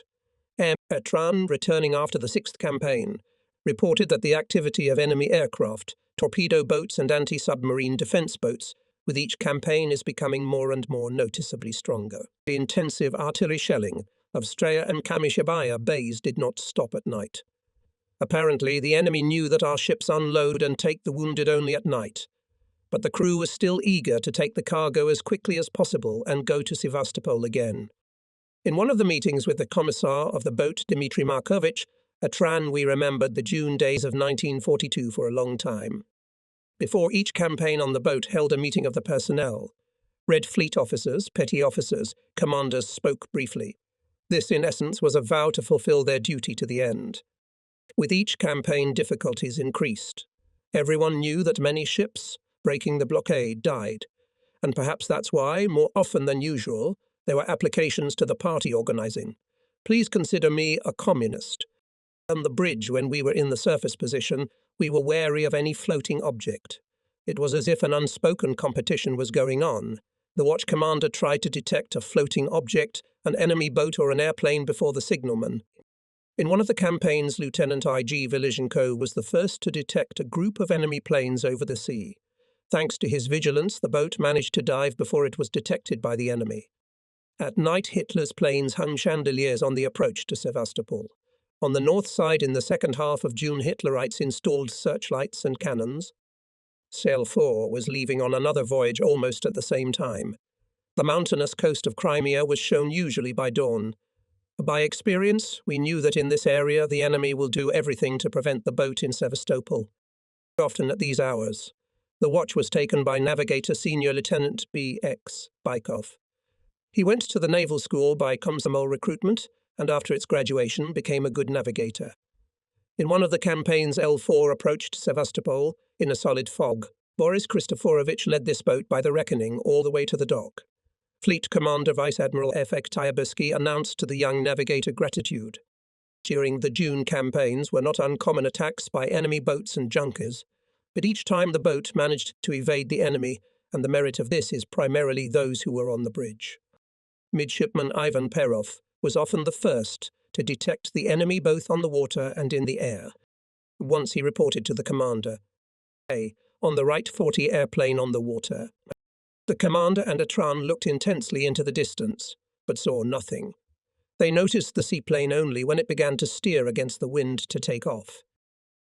A: M. Atran, returning after the 6th campaign, reported that the activity of enemy aircraft, torpedo boats and anti-submarine defense boats with each campaign is becoming more and more noticeably stronger. The intensive artillery shelling of Straya and Kamysherbaya bays did not stop at night. Apparently, the enemy knew that our ships unload and take the wounded only at night, but the crew was still eager to take the cargo as quickly as possible and go to Sevastopol again. In one of the meetings with the commissar of the boat, Dmitry Markovich, Atran, we remembered the June days of 1942 for a long time. Before each campaign on the boat held a meeting of the personnel. Red Fleet officers, petty officers, commanders spoke briefly. This, in essence, was a vow to fulfill their duty to the end. With each campaign, difficulties increased. Everyone knew that many ships, breaking the blockade, died, and perhaps that's why, more often than usual, there were applications to the party organizing. Please consider me a communist. On the bridge, when we were in the surface position, we were wary of any floating object. It was as if an unspoken competition was going on. The watch commander tried to detect a floating object, an enemy boat or an airplane before the signalman. In one of the campaigns, Lieutenant I.G. Vilizhenko was the first to detect a group of enemy planes over the sea. Thanks to his vigilance, the boat managed to dive before it was detected by the enemy. At night, Hitler's planes hung chandeliers on the approach to Sevastopol. On the north side, in the second half of June, Hitlerites installed searchlights and cannons. Sail 4 was leaving on another voyage almost at the same time. The mountainous coast of Crimea was shown usually by dawn. By experience, we knew that in this area the enemy will do everything to prevent the boat in Sevastopol. Often at these hours, the watch was taken by Navigator Senior Lieutenant B.X. Bykov. He went to the naval school by Komsomol recruitment, and after its graduation became a good navigator. In one of the campaigns, L4 approached Sevastopol in a solid fog. Boris Kristoforovich led this boat by the reckoning all the way to the dock. Fleet Commander Vice Admiral F.X. Tyabursky announced to the young navigator gratitude. During the June campaigns were not uncommon attacks by enemy boats and junkers, but each time the boat managed to evade the enemy, and the merit of this is primarily those who were on the bridge. Midshipman Ivan Perov was often the first to detect the enemy both on the water and in the air. Once he reported to the commander, on the right 40 airplane on the water. The commander and Atran looked intensely into the distance, but saw nothing. They noticed the seaplane only when it began to steer against the wind to take off.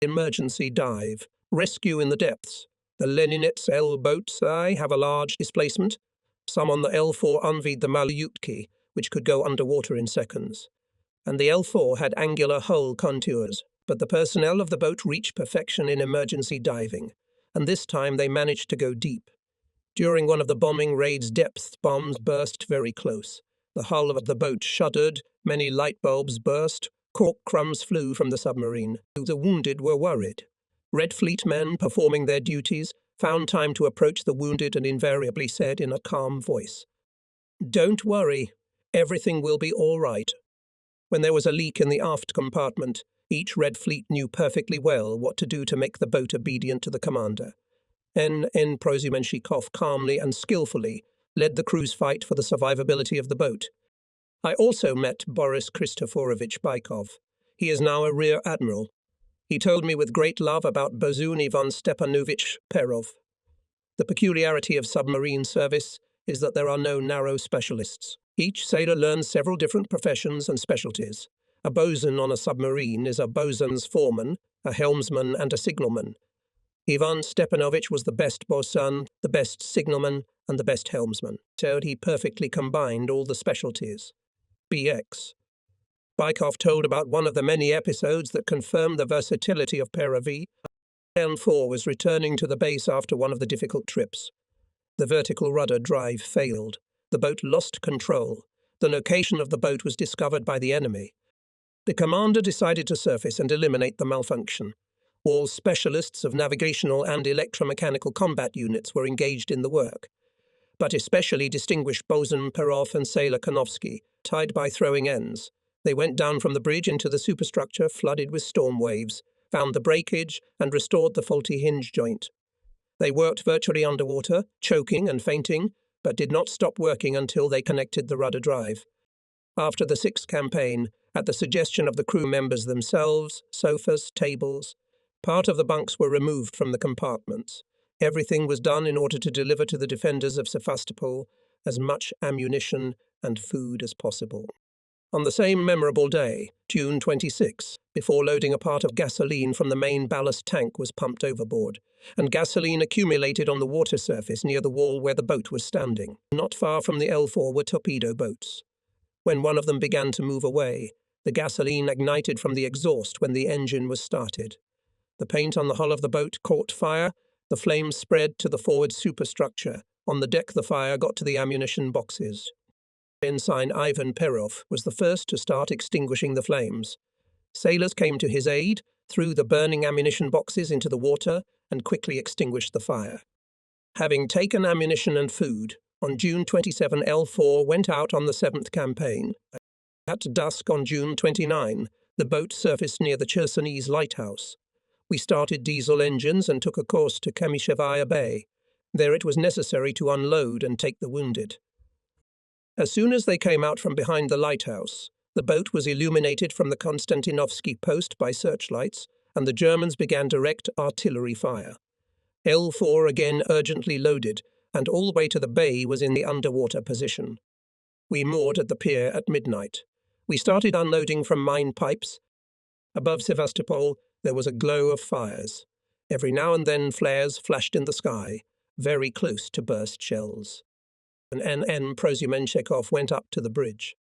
A: Emergency dive, rescue in the depths. The Leninets L boats have a large displacement. Some on the L4 envied the Malyutki, which could go underwater in seconds. And the L4 had angular hull contours, but the personnel of the boat reached perfection in emergency diving, and this time they managed to go deep. During one of the bombing raids, depth bombs burst very close. The hull of the boat shuddered, many light bulbs burst, cork crumbs flew from the submarine. The wounded were worried. Red Fleet men, performing their duties, found time to approach the wounded and invariably said in a calm voice, "Don't worry, everything will be all right." When there was a leak in the aft compartment, each Red Fleet knew perfectly well what to do to make the boat obedient to the commander. N.N. Prozymenshikov calmly and skillfully led the crew's fight for the survivability of the boat. I also met Boris Kristoforovich Bykov. He is now a rear admiral. He told me with great love about Bosun Ivan Stepanovich Perov. The peculiarity of submarine service is that there are no narrow specialists. Each sailor learns several different professions and specialties. A bosun on a submarine is a bosun's foreman, a helmsman, and a signalman. Ivan Stepanovich was the best bosun, the best signalman, and the best helmsman. So he perfectly combined all the specialties. BX. Bykov told about one of the many episodes that confirmed the versatility of Peravi. L4 was returning to the base after one of the difficult trips. The vertical rudder drive failed. The boat lost control. The location of the boat was discovered by the enemy. The commander decided to surface and eliminate the malfunction. All specialists of navigational and electromechanical combat units were engaged in the work, but especially distinguished bosun Perov and sailor Konovsky, tied by throwing ends. They went down from the bridge into the superstructure flooded with storm waves, found the breakage, and restored the faulty hinge joint. They worked virtually underwater, choking and fainting, but did not stop working until they connected the rudder drive. After the sixth campaign, at the suggestion of the crew members themselves, sofas, tables, part of the bunks were removed from the compartments. Everything was done in order to deliver to the defenders of Sevastopol as much ammunition and food as possible. On the same memorable day, June 26, before loading a part of gasoline from the main ballast tank was pumped overboard, and gasoline accumulated on the water surface near the wall where the boat was standing. Not far from the L4 were torpedo boats. When one of them began to move away, the gasoline ignited from the exhaust when the engine was started. The paint on the hull of the boat caught fire. The flames spread to the forward superstructure. On the deck, the fire got to the ammunition boxes. Ensign Ivan Perov was the first to start extinguishing the flames. Sailors came to his aid, threw the burning ammunition boxes into the water, and quickly extinguished the fire. Having taken ammunition and food, on June 27, L4 went out on the 7th campaign. At dusk on June 29, the boat surfaced near the Chersonese lighthouse. We started diesel engines and took a course to Kamishevaya Bay. There it was necessary to unload and take the wounded. As soon as they came out from behind the lighthouse, the boat was illuminated from the Konstantinovsky post by searchlights, and the Germans began direct artillery fire. L4 again urgently loaded, and all the way to the bay was in the underwater position. We moored at the pier at midnight. We started unloading from mine pipes. Above Sevastopol, there was a glow of fires. Every now and then flares flashed in the sky, very close to burst shells. An NN Prozyumenshikov went up to the bridge.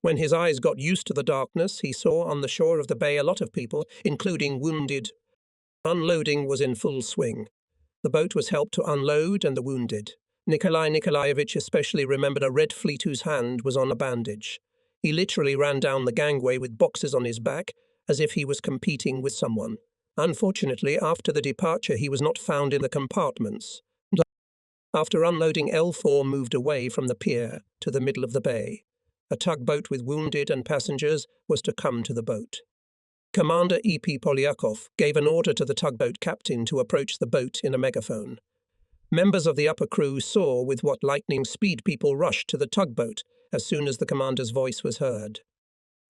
A: When his eyes got used to the darkness, he saw on the shore of the bay a lot of people, including wounded. Unloading was in full swing. The boat was helped to unload and the wounded. Nikolai Nikolaevich especially remembered a Red Fleet whose hand was on a bandage. He literally ran down the gangway with boxes on his back, as if he was competing with someone. Unfortunately, after the departure, he was not found in the compartments. After unloading, L4 moved away from the pier to the middle of the bay. A tugboat with wounded and passengers was to come to the boat. Commander E.P. Polyakov gave an order to the tugboat captain to approach the boat in a megaphone. Members of the upper crew saw with what lightning speed people rushed to the tugboat as soon as the commander's voice was heard.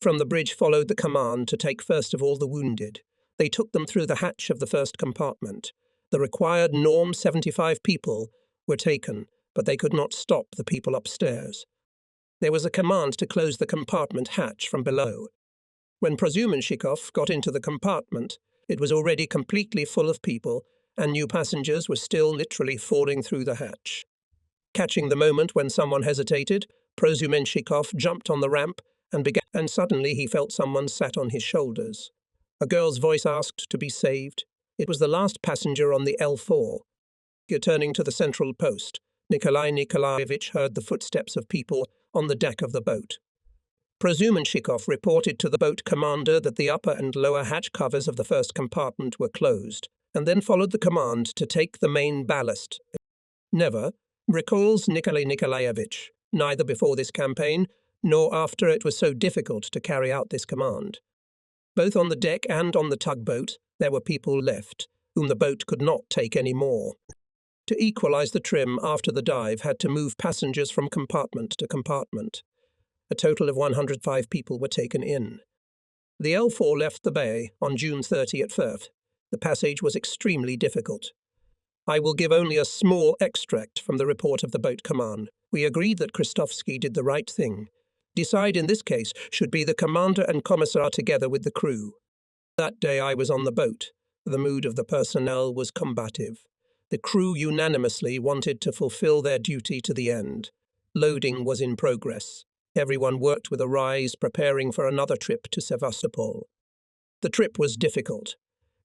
A: From the bridge followed the command to take first of all the wounded. They took them through the hatch of the first compartment. The required norm 75 people were taken, but they could not stop the people upstairs. There was a command to close the compartment hatch from below. When Prozyumenshikov got into the compartment, it was already completely full of people, and new passengers were still literally falling through the hatch. Catching the moment when someone hesitated, Prozyumenshikov jumped on the ramp and suddenly he felt someone sat on his shoulders. A girl's voice asked to be saved. It was the last passenger on the L4. Turning to the central post, Nikolai Nikolaevich heard the footsteps of people on the deck of the boat. Prozyumenshikov reported to the boat commander that the upper and lower hatch covers of the first compartment were closed, and then followed the command to take the main ballast. Never, recalls Nikolai Nikolaevich, neither before this campaign nor after it was so difficult to carry out this command. Both on the deck and on the tugboat, there were people left, whom the boat could not take any more. To equalize the trim after the dive had to move passengers from compartment to compartment. A total of 105 people were taken in. The L4 left the bay on June 30 at Firth. The passage was extremely difficult. I will give only a small extract from the report of the boat command, We agreed that Kristovsky did the right thing. Decide in this case should be the commander and commissar together with the crew. That day I was on the boat. The mood of the personnel was combative. The crew unanimously wanted to fulfill their duty to the end. Loading was in progress. Everyone worked with a rise, preparing for another trip to Sevastopol. The trip was difficult.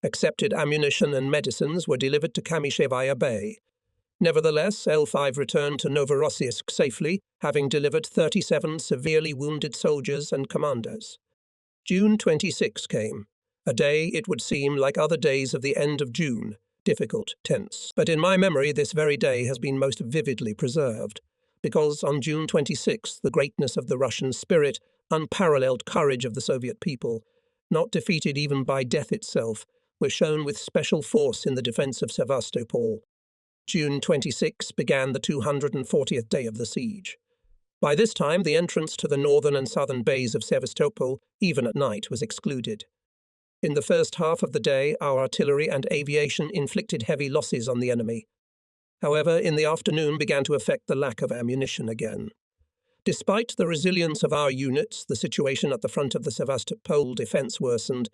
A: Accepted ammunition and medicines were delivered to Kamishevaya Bay. Nevertheless, L5 returned to Novorossiysk safely, having delivered 37 severely wounded soldiers and commanders. June 26 came. A day, it would seem, like other days of the end of June, difficult, tense. But in my memory, this very day has been most vividly preserved, because on June 26, the greatness of the Russian spirit, unparalleled courage of the Soviet people, not defeated even by death itself, were shown with special force in the defense of Sevastopol. June 26 began the 240th day of the siege. By this time, the entrance to the northern and southern bays of Sevastopol, even at night, was excluded. In the first half of the day, our artillery and aviation inflicted heavy losses on the enemy. However, in the afternoon began to affect the lack of ammunition again. Despite the resilience of our units, the situation at the front of the Sevastopol defence worsened.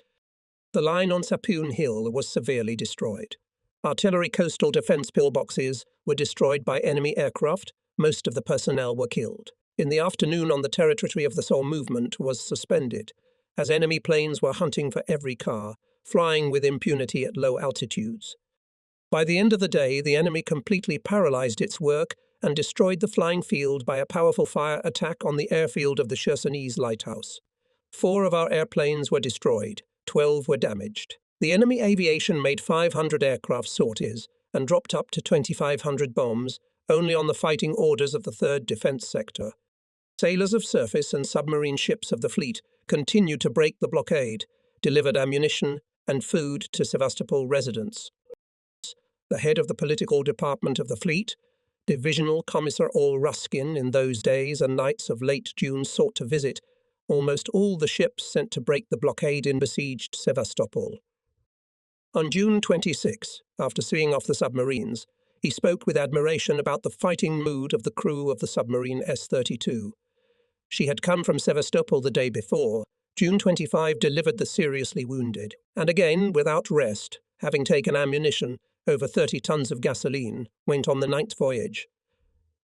A: The line on Sapun Hill was severely destroyed. Artillery coastal defence pillboxes were destroyed by enemy aircraft. Most of the personnel were killed. In the afternoon, on the territory of the Somme movement was suspended, as enemy planes were hunting for every car, flying with impunity at low altitudes. By the end of the day, the enemy completely paralyzed its work and destroyed the flying field by a powerful fire attack on the airfield of the Chersonese lighthouse. 4 of our airplanes were destroyed, 12 were damaged. The enemy aviation made 500 aircraft sorties and dropped up to 2,500 bombs, only on the fighting orders of the 3rd Defence Sector. Sailors of surface and submarine ships of the fleet continued to break the blockade, delivered ammunition and food to Sevastopol residents. The head of the political department of the fleet, Divisional Commissar All Ruskin, in those days and nights of late June sought to visit almost all the ships sent to break the blockade in besieged Sevastopol. On June 26, after seeing off the submarines, he spoke with admiration about the fighting mood of the crew of the submarine S-32. She had come from Sevastopol the day before. June 25 delivered the seriously wounded, and again, without rest, having taken ammunition, over 30 tons of gasoline, went on the 9th voyage.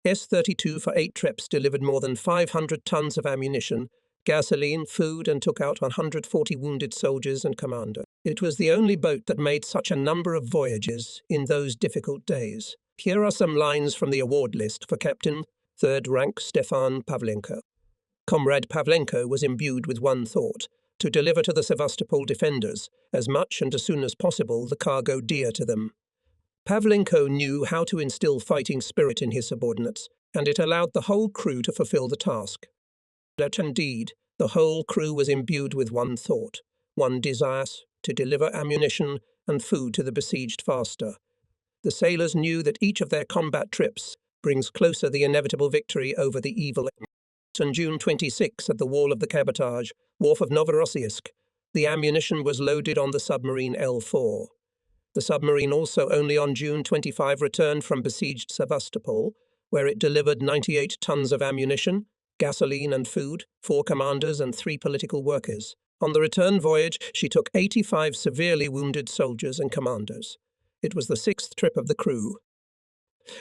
A: S-32 for 8 trips delivered more than 500 tons of ammunition, gasoline, food, and took out 140 wounded soldiers and commander. It was the only boat that made such a number of voyages in those difficult days. Here are some lines from the award list for Captain, 3rd rank Stefan Pavlenko. Comrade Pavlenko was imbued with one thought: to deliver to the Sevastopol defenders, as much and as soon as possible, the cargo dear to them. Pavlenko knew how to instill fighting spirit in his subordinates, and it allowed the whole crew to fulfill the task. But indeed, the whole crew was imbued with one thought, one desire: to deliver ammunition and food to the besieged faster. The sailors knew that each of their combat trips brings closer the inevitable victory over the evil. On June 26, at the wall of the cabotage, wharf of Novorossiysk, the ammunition was loaded on the submarine L4. The submarine also only on June 25 returned from besieged Sevastopol, where it delivered 98 tons of ammunition, gasoline and food, 4 commanders and 3 political workers. On the return voyage, she took 85 severely wounded soldiers and commanders. It was the 6th trip of the crew.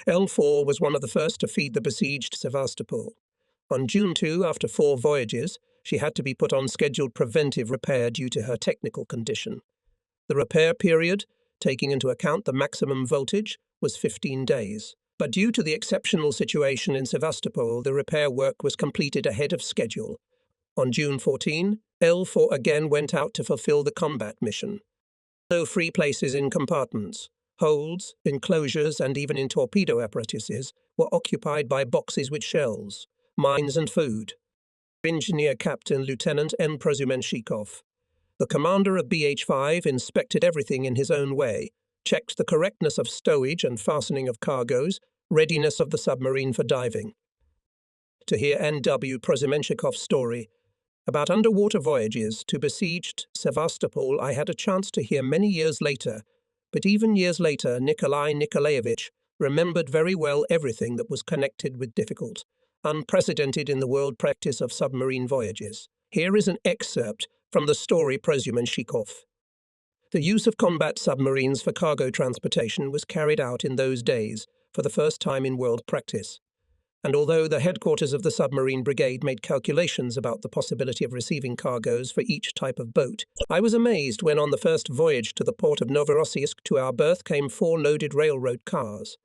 A: L4 was one of the first to feed the besieged Sevastopol. On June 2, after 4 voyages, she had to be put on scheduled preventive repair due to her technical condition. The repair period, taking into account the maximum voltage, was 15 days. But due to the exceptional situation in Sevastopol, the repair work was completed ahead of schedule. On June 14, L4 again went out to fulfill the combat mission. No free places in compartments. Holds, enclosures, and even in torpedo apparatuses were occupied by boxes with shells, mines and food. Engineer Captain Lieutenant M. Prozumenshikov. The commander of BH-5 inspected everything in his own way, checked the correctness of stowage and fastening of cargoes, readiness of the submarine for diving. To hear N.W. Prozumenchikov's story about underwater voyages to besieged Sevastopol, I had a chance to hear many years later, but even years later, Nikolai Nikolaevich, remembered very well everything that was connected with difficult, unprecedented in the world practice of submarine voyages. Here is an excerpt from the story Prosumenshikov. The use of combat submarines for cargo transportation was carried out in those days for the first time in world practice. And although the headquarters of the submarine brigade made calculations about the possibility of receiving cargoes for each type of boat, I was amazed when on the first voyage to the port of Novorossiysk to our berth came 4 loaded railroad cars,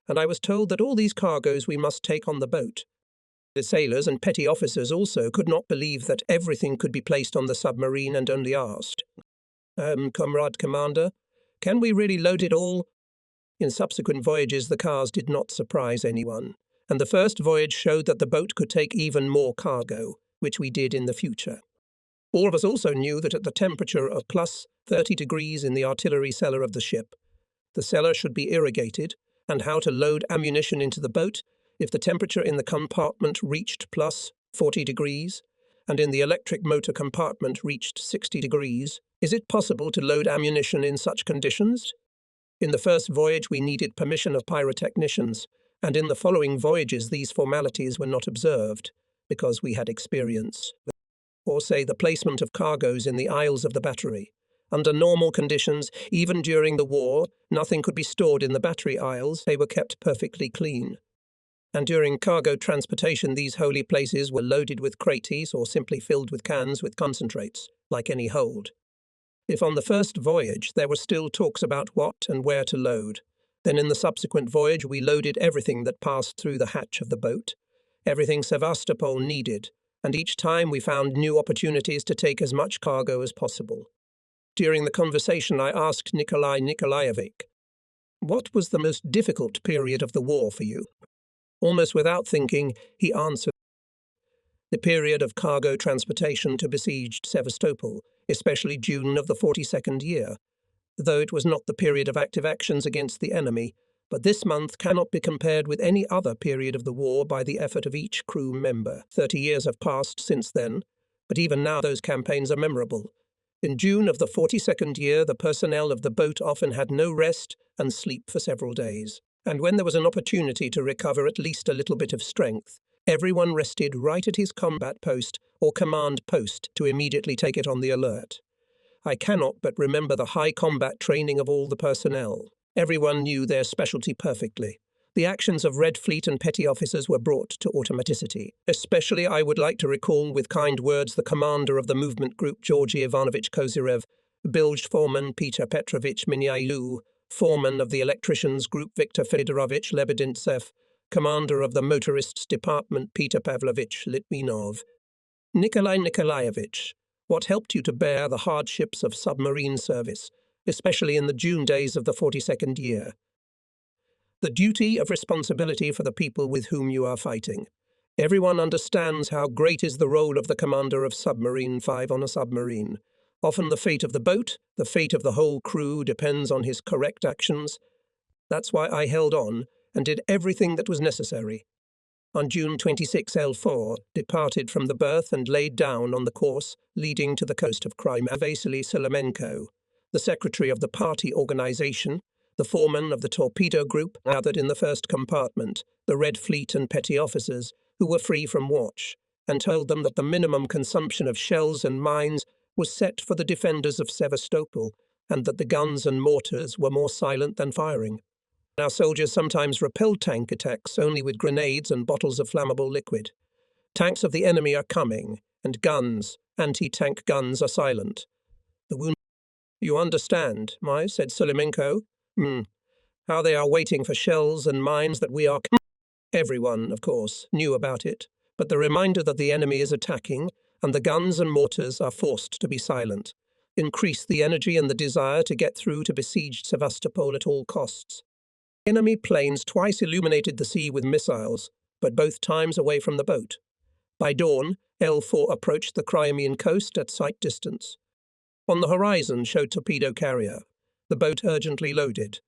A: and I was told that all these cargoes we must take on the boat. The sailors and petty officers also could not believe that everything could be placed on the submarine and only asked, Comrade Commander, can we really load it all? In subsequent voyages the cars did not surprise anyone, and the first voyage showed that the boat could take even more cargo, which we did in the future. All of us also knew that at the temperature of plus 30 degrees in the artillery cellar of the ship, the cellar should be irrigated, and how to load ammunition into the boat if the temperature in the compartment reached plus 40 degrees, and in the electric motor compartment reached 60 degrees. Is it possible to load ammunition in such conditions? In the first voyage we needed permission of pyrotechnicians, and in the following voyages these formalities were not observed, because we had experience. Or say the placement of cargoes in the aisles of the battery. Under normal conditions, even during the war, nothing could be stored in the battery aisles, they were kept perfectly clean. And during cargo transportation these holy places were loaded with crates or simply filled with cans with concentrates, like any hold. If on the first voyage there were still talks about what and where to load, then in the subsequent voyage we loaded everything that passed through the hatch of the boat, everything Sevastopol needed, and each time we found new opportunities to take as much cargo as possible. During the conversation I asked Nikolai Nikolaevich, what was the most difficult period of the war for you? Almost without thinking, he answered, the period of cargo transportation to besieged Sevastopol, especially June of the 42nd year, though it was not the period of active actions against the enemy, but this month cannot be compared with any other period of the war by the effort of each crew member. 30 years have passed since then, but even now those campaigns are memorable. In June of the 42nd year, the personnel of the boat often had no rest and sleep for several days. And when there was an opportunity to recover at least a little bit of strength, everyone rested right at his combat post or command post to immediately take it on the alert. I cannot but remember the high combat training of all the personnel. Everyone knew their specialty perfectly. The actions of Red Fleet and petty officers were brought to automaticity. Especially I would like to recall with kind words the commander of the movement group Georgy Ivanovich Kozyrev, bilge foreman Peter Petrovich Minyailu, foreman of the electricians group Viktor Fedorovich Lebedintsev, commander of the motorists department Peter Pavlovich Litvinov. Nikolai Nikolaevich, what helped you to bear the hardships of submarine service, especially in the June days of the 42nd year? The duty of responsibility for the people with whom you are fighting. Everyone understands how great is the role of the commander of Submarine 5 on a submarine. Often the fate of the boat, the fate of the whole crew depends on his correct actions. That's why I held on and did everything that was necessary. On June 26, L4 departed from the berth and laid down on the course leading to the coast of Crimea. Vasily Solomenko, the secretary of the party organization, the foreman of the torpedo group, gathered in the first compartment, the Red Fleet and petty officers, who were free from watch, and told them that the minimum consumption of shells and mines was set for the defenders of Sevastopol, and that the guns and mortars were more silent than firing. Our soldiers sometimes repelled tank attacks only with grenades and bottles of flammable liquid. Tanks of the enemy are coming, and guns, anti-tank guns, are silent. The wounded. You understand, said Solomenko. How they are waiting for shells and mines that we are. Everyone, of course, knew about it, but the reminder that the enemy is attacking and the guns and mortars are forced to be silent increased the energy and the desire to get through to besieged Sevastopol at all costs. Enemy planes twice illuminated the sea with missiles, but both times away from the boat. By dawn, L4 approached the Crimean coast at sight distance. On the horizon showed torpedo carrier. The boat urgently loaded.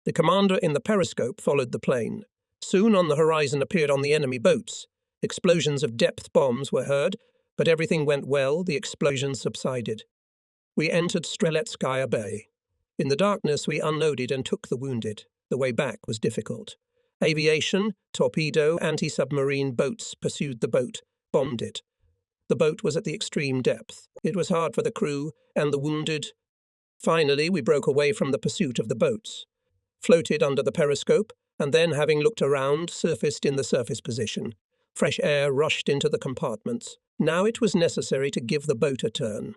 A: The commander in the periscope followed the plane. Soon on the horizon appeared on the enemy boats. Explosions of depth bombs were heard, but everything went well, the explosions subsided. We entered Streletskaya Bay. In the darkness we unloaded and took the wounded. The way back was difficult. Aviation, torpedo, anti-submarine boats pursued the boat, bombed it. The boat was at the extreme depth. It was hard for the crew and the wounded. Finally, we broke away from the pursuit of the boats, floated under the periscope, and then, having looked around, surfaced in the surface position. Fresh air rushed into the compartments. Now it was necessary to give the boat a turn.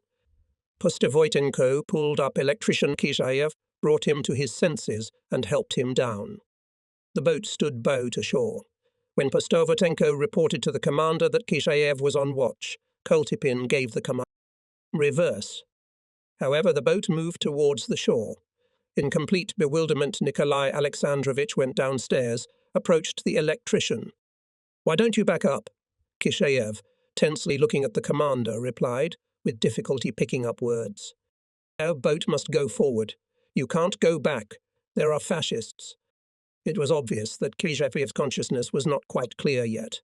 A: Pustovoitenko pulled up electrician Kishayev, brought him to his senses, and helped him down. The boat stood bow to shore. When Pustovoitenko reported to the commander that Kishayev was on watch, Koltipin gave the command. Reverse. However, the boat moved towards the shore. In complete bewilderment, Nikolai Alexandrovich went downstairs, approached the electrician. "Why don't you back up?" Kishayev, tensely looking at the commander, replied, with difficulty picking up words. "Our boat must go forward. You can't go back. There are fascists." It was obvious that Kishayev's consciousness was not quite clear yet.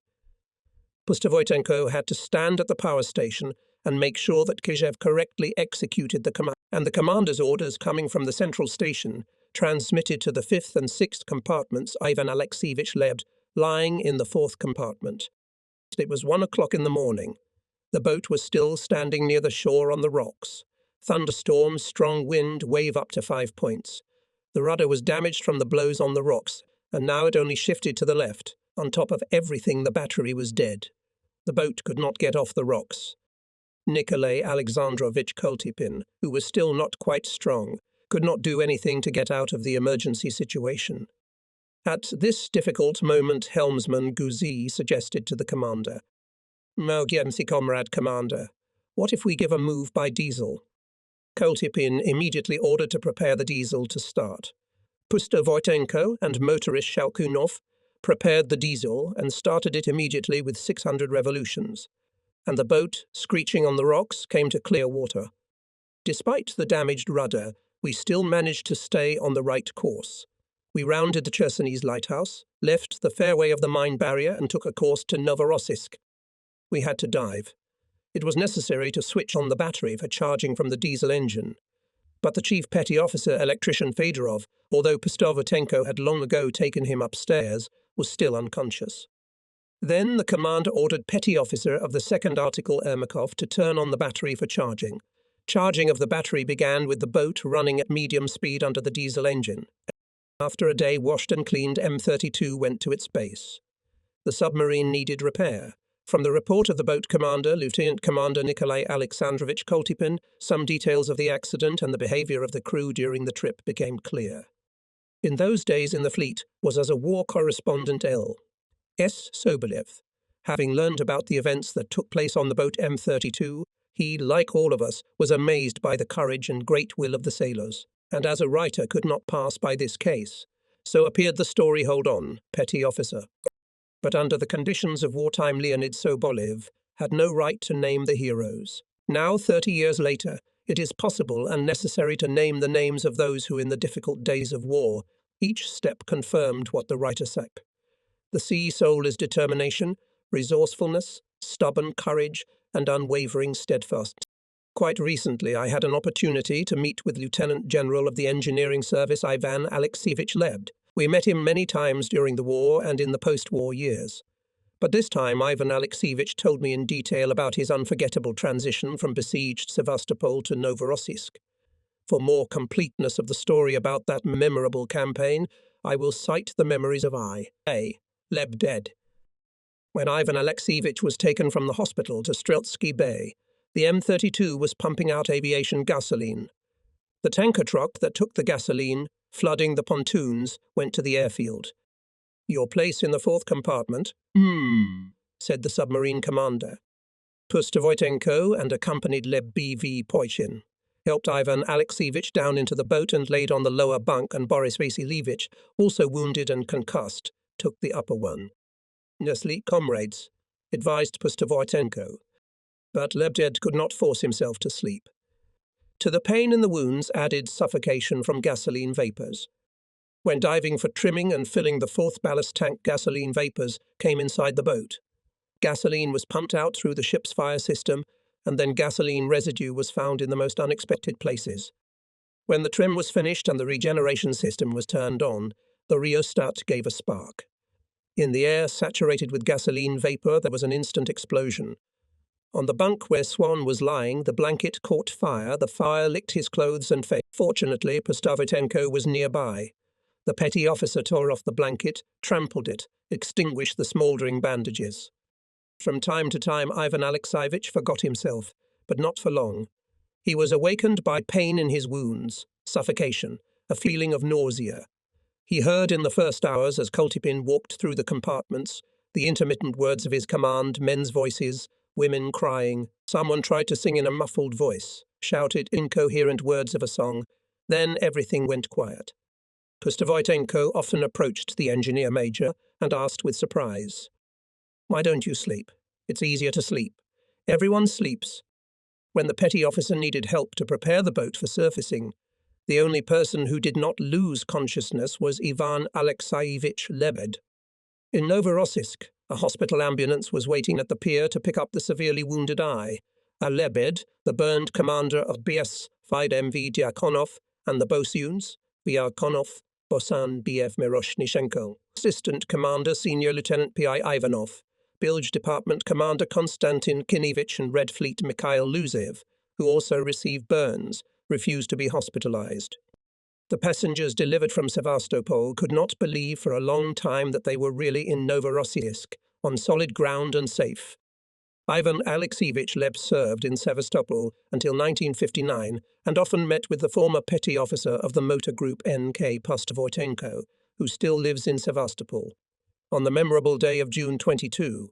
A: Pustovoitenko had to stand at the power station and make sure that Kishayev correctly executed the command, and the commander's orders coming from the central station transmitted to the 5th and 6th compartments Ivan Alexeyevich Lebed, lying in the 4th compartment. It was 1 o'clock in the morning. The boat was still standing near the shore on the rocks. Thunderstorms, strong wind, wave up to 5 points. The rudder was damaged from the blows on the rocks, and now it only shifted to the left. On top of everything, the battery was dead. The boat could not get off the rocks. Nikolai Alexandrovich Koltipin, who was still not quite strong, could not do anything to get out of the emergency situation. At this difficult moment, helmsman Guzi suggested to the commander, "Emergency, comrade commander, what if we give a move by diesel?" Koltipin immediately ordered to prepare the diesel to start. Pustovoitenko and motorist Shalkunov prepared the diesel and started it immediately with 600 revolutions, and the boat, screeching on the rocks, came to clear water. Despite the damaged rudder, we still managed to stay on the right course. We rounded the Chersonese lighthouse, left the fairway of the mine barrier, and took a course to Novorossiysk. We had to dive. It was necessary to switch on the battery for charging from the diesel engine. But the chief petty officer, electrician Fedorov, although Pustovoitenko had long ago taken him upstairs, was still unconscious. Then the commander ordered petty officer of the 2nd Article Ermakov to turn on the battery for charging. Charging of the battery began with the boat running at medium speed under the diesel engine. After a day washed and cleaned, M32 went to its base. The submarine needed repair. From the report of the boat commander, Lieutenant Commander Nikolai Alexandrovich Koltipin, some details of the accident and the behavior of the crew during the trip became clear. In those days in the fleet was as a war correspondent L.S. Sobolev. Having learned about the events that took place on the boat M32, he, like all of us, was amazed by the courage and great will of the sailors, and as a writer could not pass by this case. So appeared the story Hold On, Petty Officer. But under the conditions of wartime, Leonid Sobolev had no right to name the heroes. Now, 30 years later, it is possible and necessary to name the names of those who, in the difficult days of war, each step confirmed what the writer said. The sea soul is determination, resourcefulness, stubborn courage, and unwavering steadfastness. Quite recently, I had an opportunity to meet with Lieutenant General of the Engineering Service Ivan Alexeyevich Lebed. We met him many times during the war and in the post-war years. But this time, Ivan Alexeyevich told me in detail about his unforgettable transition from besieged Sevastopol to Novorossiysk. For more completeness of the story about that memorable campaign, I will cite the memories of I.A. Lebed. When Ivan Alexeyevich was taken from the hospital to Streltsky Bay, the M32 was pumping out aviation gasoline. The tanker truck that took the gasoline, flooding the pontoons, went to the airfield. "Your place in the 4th compartment?" Said the submarine commander. Pustovoitenko and accompanied Leb B.V. Poichin helped Ivan Alexeyevich down into the boat and laid on the lower bunk, and Boris Vasilievich, also wounded and concussed, took the upper one. "Sleep, comrades," advised Pustovoitenko. But Lebed could not force himself to sleep. To the pain in the wounds added suffocation from gasoline vapors. When diving for trimming and filling the 4th ballast tank, gasoline vapors came inside the boat. Gasoline was pumped out through the ship's fire system, and then gasoline residue was found in the most unexpected places. When the trim was finished and the regeneration system was turned on, The rheostat gave a spark. In the air, saturated with gasoline vapor, there was an instant explosion. On the bunk where Swan was lying, the blanket caught fire. The fire licked his clothes and face. Fortunately, Postavotenko was nearby. The petty officer tore off the blanket, trampled it, extinguished the smouldering bandages. From time to time, Ivan Alexeyevich forgot himself, but not for long. He was awakened by pain in his wounds, suffocation, a feeling of nausea. He heard in the first hours, as Koltipin walked through the compartments, the intermittent words of his command, men's voices, women crying. Someone tried to sing in a muffled voice, shouted incoherent words of a song. Then everything went quiet. Postavotenko often approached the engineer major and asked with surprise, "Why don't you sleep? It's easier to sleep. Everyone sleeps." When the petty officer needed help to prepare the boat for surfacing, the only person who did not lose consciousness was Ivan Alexeyevich Lebed. In Novorossiysk, a hospital ambulance was waiting at the pier to pick up the severely wounded eye. Lebed, the burned commander of BS 5MV Diakonov, and the bosuns, Diakonov, Bosan BF Miroshnishenko, Assistant Commander Senior Lieutenant P.I. Ivanov, Bilge Department Commander Konstantin Kinevich and Red Fleet Mikhail Luzev, who also received burns, refused to be hospitalized. The passengers delivered from Sevastopol could not believe for a long time that they were really in Novorossiysk, on solid ground and safe. Ivan Alexeyevich Leb served in Sevastopol until 1959 and often met with the former petty officer of the motor group N.K. Postavotenko, who still lives in Sevastopol, on the memorable day of June 22.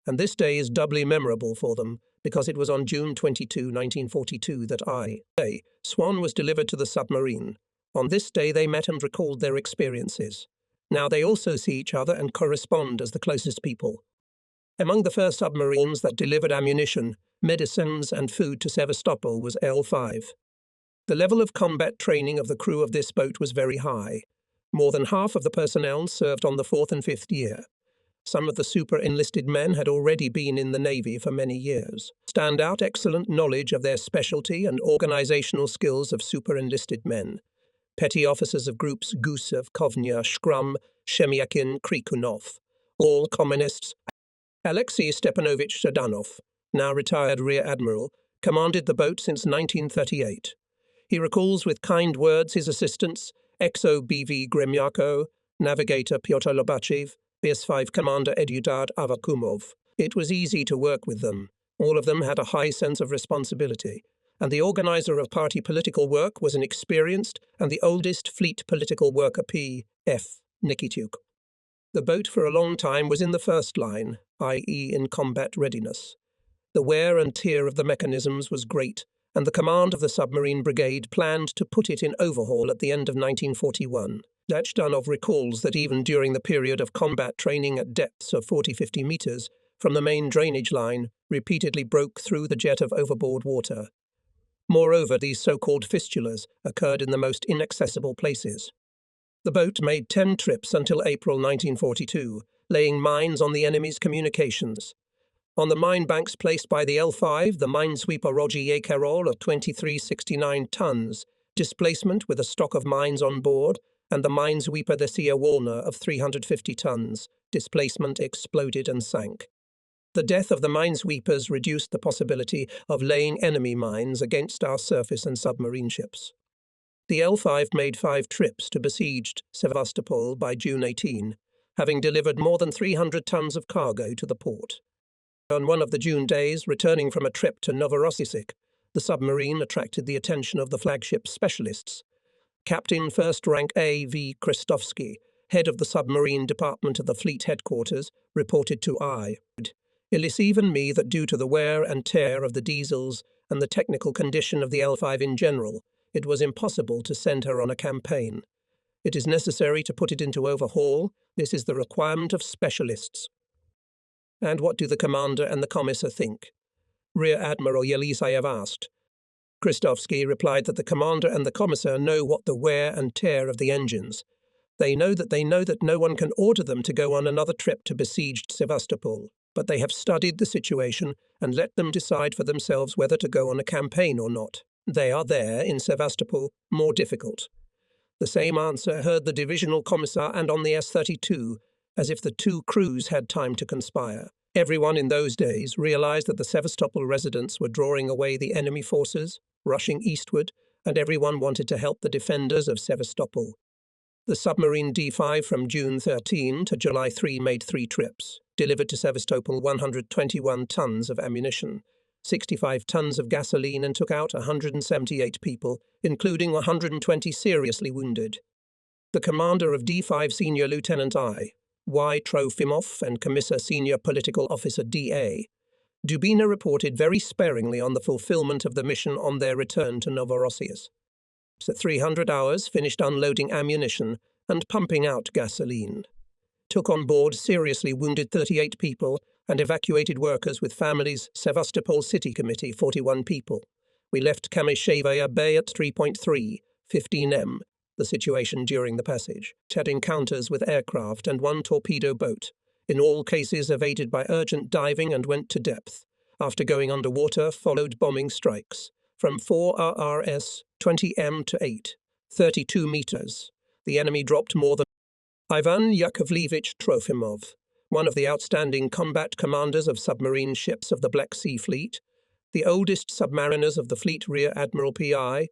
A: And this day is doubly memorable for them because it was on June 22, 1942 that Swan was delivered to the submarine. On this day they met and recalled their experiences. Now they also see each other and correspond as the closest people. Among the first submarines that delivered ammunition, medicines and food to Sevastopol was L5. The level of combat training of the crew of this boat was very high. More than half of the personnel served on the 4th and 5th year. Some of the super-enlisted men had already been in the Navy for many years. Stand out excellent knowledge of their specialty and organizational skills of super-enlisted men. Petty officers of groups Gusev, Kovnya, Shkrum, Shemyakin, Krikunov, all communists. Alexei Stepanovich Shadanov, now retired Rear Admiral, commanded the boat since 1938. He recalls with kind words his assistants, XO BV Gremyako, navigator Pyotr Lobachev, BS-5 Commander Eduard Avakumov. It was easy to work with them. All of them had a high sense of responsibility, and the organizer of party political work was an experienced and the oldest fleet political worker P.F. Nikityuk. The boat for a long time was in the first line, i.e. in combat readiness. The wear and tear of the mechanisms was great, and the command of the submarine brigade planned to put it in overhaul at the end of 1941. Dachdanov recalls that even during the period of combat training at depths of 40-50 meters from the main drainage line, repeatedly broke through the jet of overboard water. Moreover, these so-called fistulas occurred in the most inaccessible places. The boat made 10 trips until April 1942, laying mines on the enemy's communications. On the mine banks placed by the L5, the minesweeper Roger Yekarol of 2369 tons, displacement with a stock of mines on board, and the minesweeper the Sia Walner of 350 tons, displacement exploded and sank. The death of the minesweepers reduced the possibility of laying enemy mines against our surface and submarine ships. The L5 made 5 trips to besieged Sevastopol by June 18, having delivered more than 300 tons of cargo to the port. On one of the June days, returning from a trip to Novorossiysk, the submarine attracted the attention of the flagship specialists. Captain First Rank A.V. Krestovsky, head of the submarine department of the fleet headquarters, reported to It is even me that due to the wear and tear of the diesels and the technical condition of the L5 in general, it was impossible to send her on a campaign. It is necessary to put it into overhaul. This is the requirement of specialists. And what do the commander and the commissar think? Rear Admiral Yelisayev asked. Krestovsky replied that the commander and the commissar know what the wear and tear of the engines. They know that no one can order them to go on another trip to besieged Sevastopol, but they have studied the situation and let them decide for themselves whether to go on a campaign or not. They are there, in Sevastopol, more difficult. The same answer heard the divisional commissar and on the S-32, as if the two crews had time to conspire. Everyone in those days realized that the Sevastopol residents were drawing away the enemy forces, rushing eastward, and everyone wanted to help the defenders of Sevastopol. The submarine D5 from June 13 to July 3 made 3 trips, delivered to Sevastopol 121 tons of ammunition, 65 tons of gasoline, and took out 178 people, including 120 seriously wounded. The commander of D5, Senior Lieutenant I. Y. Trofimov, and Commissar Senior Political Officer D.A. Dubina reported very sparingly on the fulfillment of the mission on their return to Novorossiysk. So 300 hours finished unloading ammunition and pumping out gasoline. Took on board seriously wounded 38 people and evacuated workers with families. Sevastopol City Committee, 41 people. We left Kamyshevaya Bay at 3.3, 15 m. The situation during the passage. Had encounters with aircraft and 1 torpedo boat. In all cases evaded by urgent diving and went to depth. After going underwater, followed bombing strikes. From 4 RRS, 20 m to 8, 32 meters. The enemy dropped more than Ivan Yakovlevich Trofimov, one of the outstanding combat commanders of submarine ships of the Black Sea Fleet, the oldest submariners of the fleet, Rear Admiral P.I.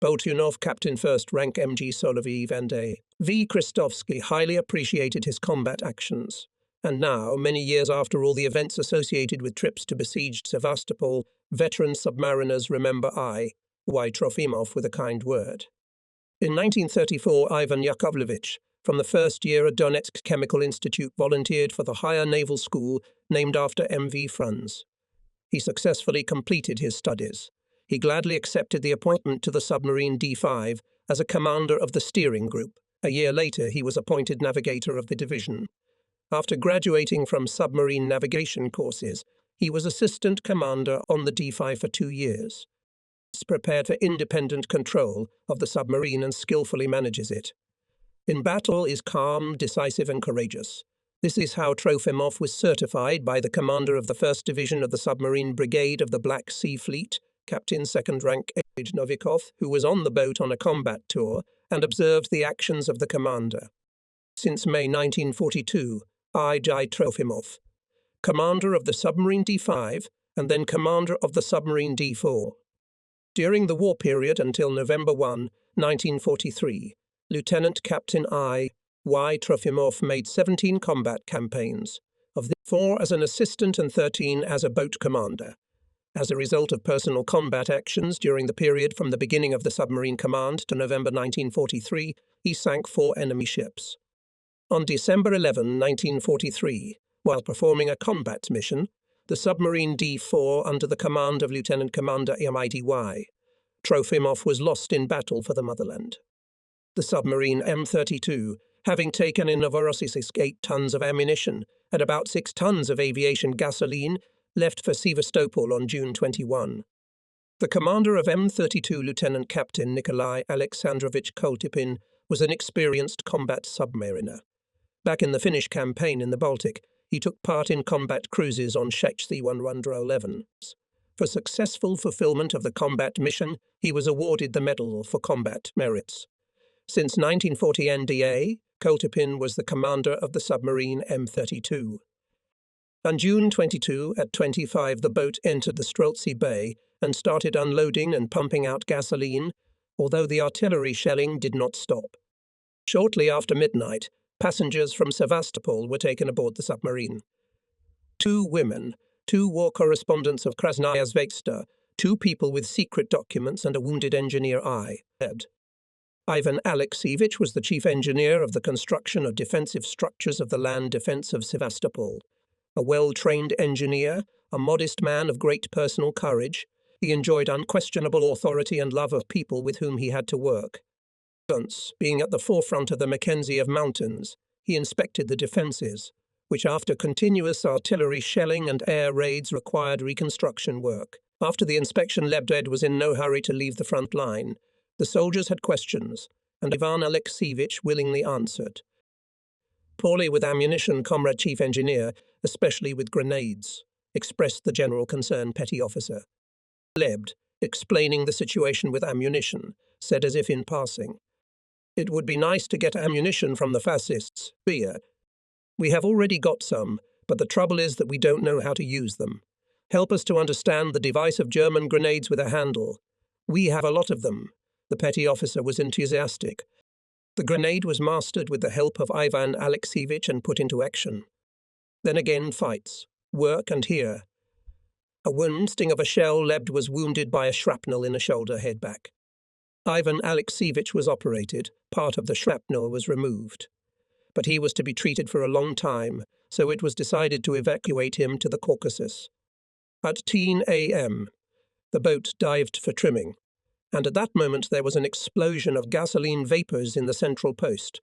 A: Boltunov, Captain First Rank M.G. Soloviev, and A.V. Kristovsky highly appreciated his combat actions. And now, many years after all the events associated with trips to besieged Sevastopol, veteran submariners remember I.Y. Trofimov with a kind word. In 1934, Ivan Yakovlevich, from the first year at Donetsk Chemical Institute, volunteered for the higher naval school named after M.V. Franz. He successfully completed his studies. He gladly accepted the appointment to the submarine D5 as a commander of the steering group. A year later, he was appointed navigator of the division. After graduating from submarine navigation courses, he was assistant commander on the D5 for 2 years. He prepared for independent control of the submarine and skillfully manages it. In battle is calm, decisive, and courageous. This is how Trofimov was certified by the commander of the 1st Division of the Submarine Brigade of the Black Sea Fleet, Captain 2nd Rank H. Novikov, who was on the boat on a combat tour and observed the actions of the commander. Since May 1942, I.J. Trofimov, commander of the submarine D5 and then commander of the submarine D4. During the war period until November 1, 1943, Lieutenant Captain I.Y. Trofimov made 17 combat campaigns, of the 4 as an assistant and 13 as a boat commander. As a result of personal combat actions during the period from the beginning of the submarine command to November 1943, he sank 4 enemy ships. On December 11, 1943, while performing a combat mission, the submarine D4 under the command of Lieutenant Commander M.I.D.Y. Trofimov was lost in battle for the motherland. The submarine M32, having taken in Novorossiysk 8 tons of ammunition and about 6 tons of aviation gasoline, left for Sevastopol on June 21. The commander of M32, Lieutenant Captain Nikolai Alexandrovich Koltipin, was an experienced combat submariner. Back in the Finnish campaign in the Baltic, he took part in combat cruises on C-111. For successful fulfillment of the combat mission, he was awarded the Medal for Combat Merits. Since 1940 NDA, Koltipin was the commander of the submarine M32. On June 22 at 25, the boat entered the Streltsy Bay and started unloading and pumping out gasoline, although the artillery shelling did not stop. Shortly after midnight, passengers from Sevastopol were taken aboard the submarine. 2 women, 2 war correspondents of Krasnaya Zvezda, 2 people with secret documents, and a wounded engineer I.E.D. Ivan Alexievich was the chief engineer of the construction of defensive structures of the land defense of Sevastopol. A well-trained engineer, a modest man of great personal courage, he enjoyed unquestionable authority and love of people with whom he had to work. Once, being at the forefront of the Mackenzie Mountains, he inspected the defences, which after continuous artillery shelling and air raids required reconstruction work. After the inspection, Lebed was in no hurry to leave the front line. The soldiers had questions, and Ivan Alexievich willingly answered. Poorly with ammunition, Comrade Chief Engineer, especially with grenades, expressed the general concern petty officer. Lebed, explaining the situation with ammunition, said as if in passing, It would be nice to get ammunition from the fascists. Beer. We have already got some, but the trouble is that we don't know how to use them. Help us to understand the device of German grenades with a handle. We have a lot of them. The petty officer was enthusiastic. The grenade was mastered with the help of Ivan Alexievich and put into action. Then again fights. Work and here. A wound sting of a shell. Lebd was wounded by a shrapnel in a shoulder head back. Ivan Alexievich was operated. Part of the shrapnel was removed. But he was to be treated for a long time, so it was decided to evacuate him to the Caucasus. At 10 a.m., the boat dived for trimming, and at that moment there was an explosion of gasoline vapours in the central post.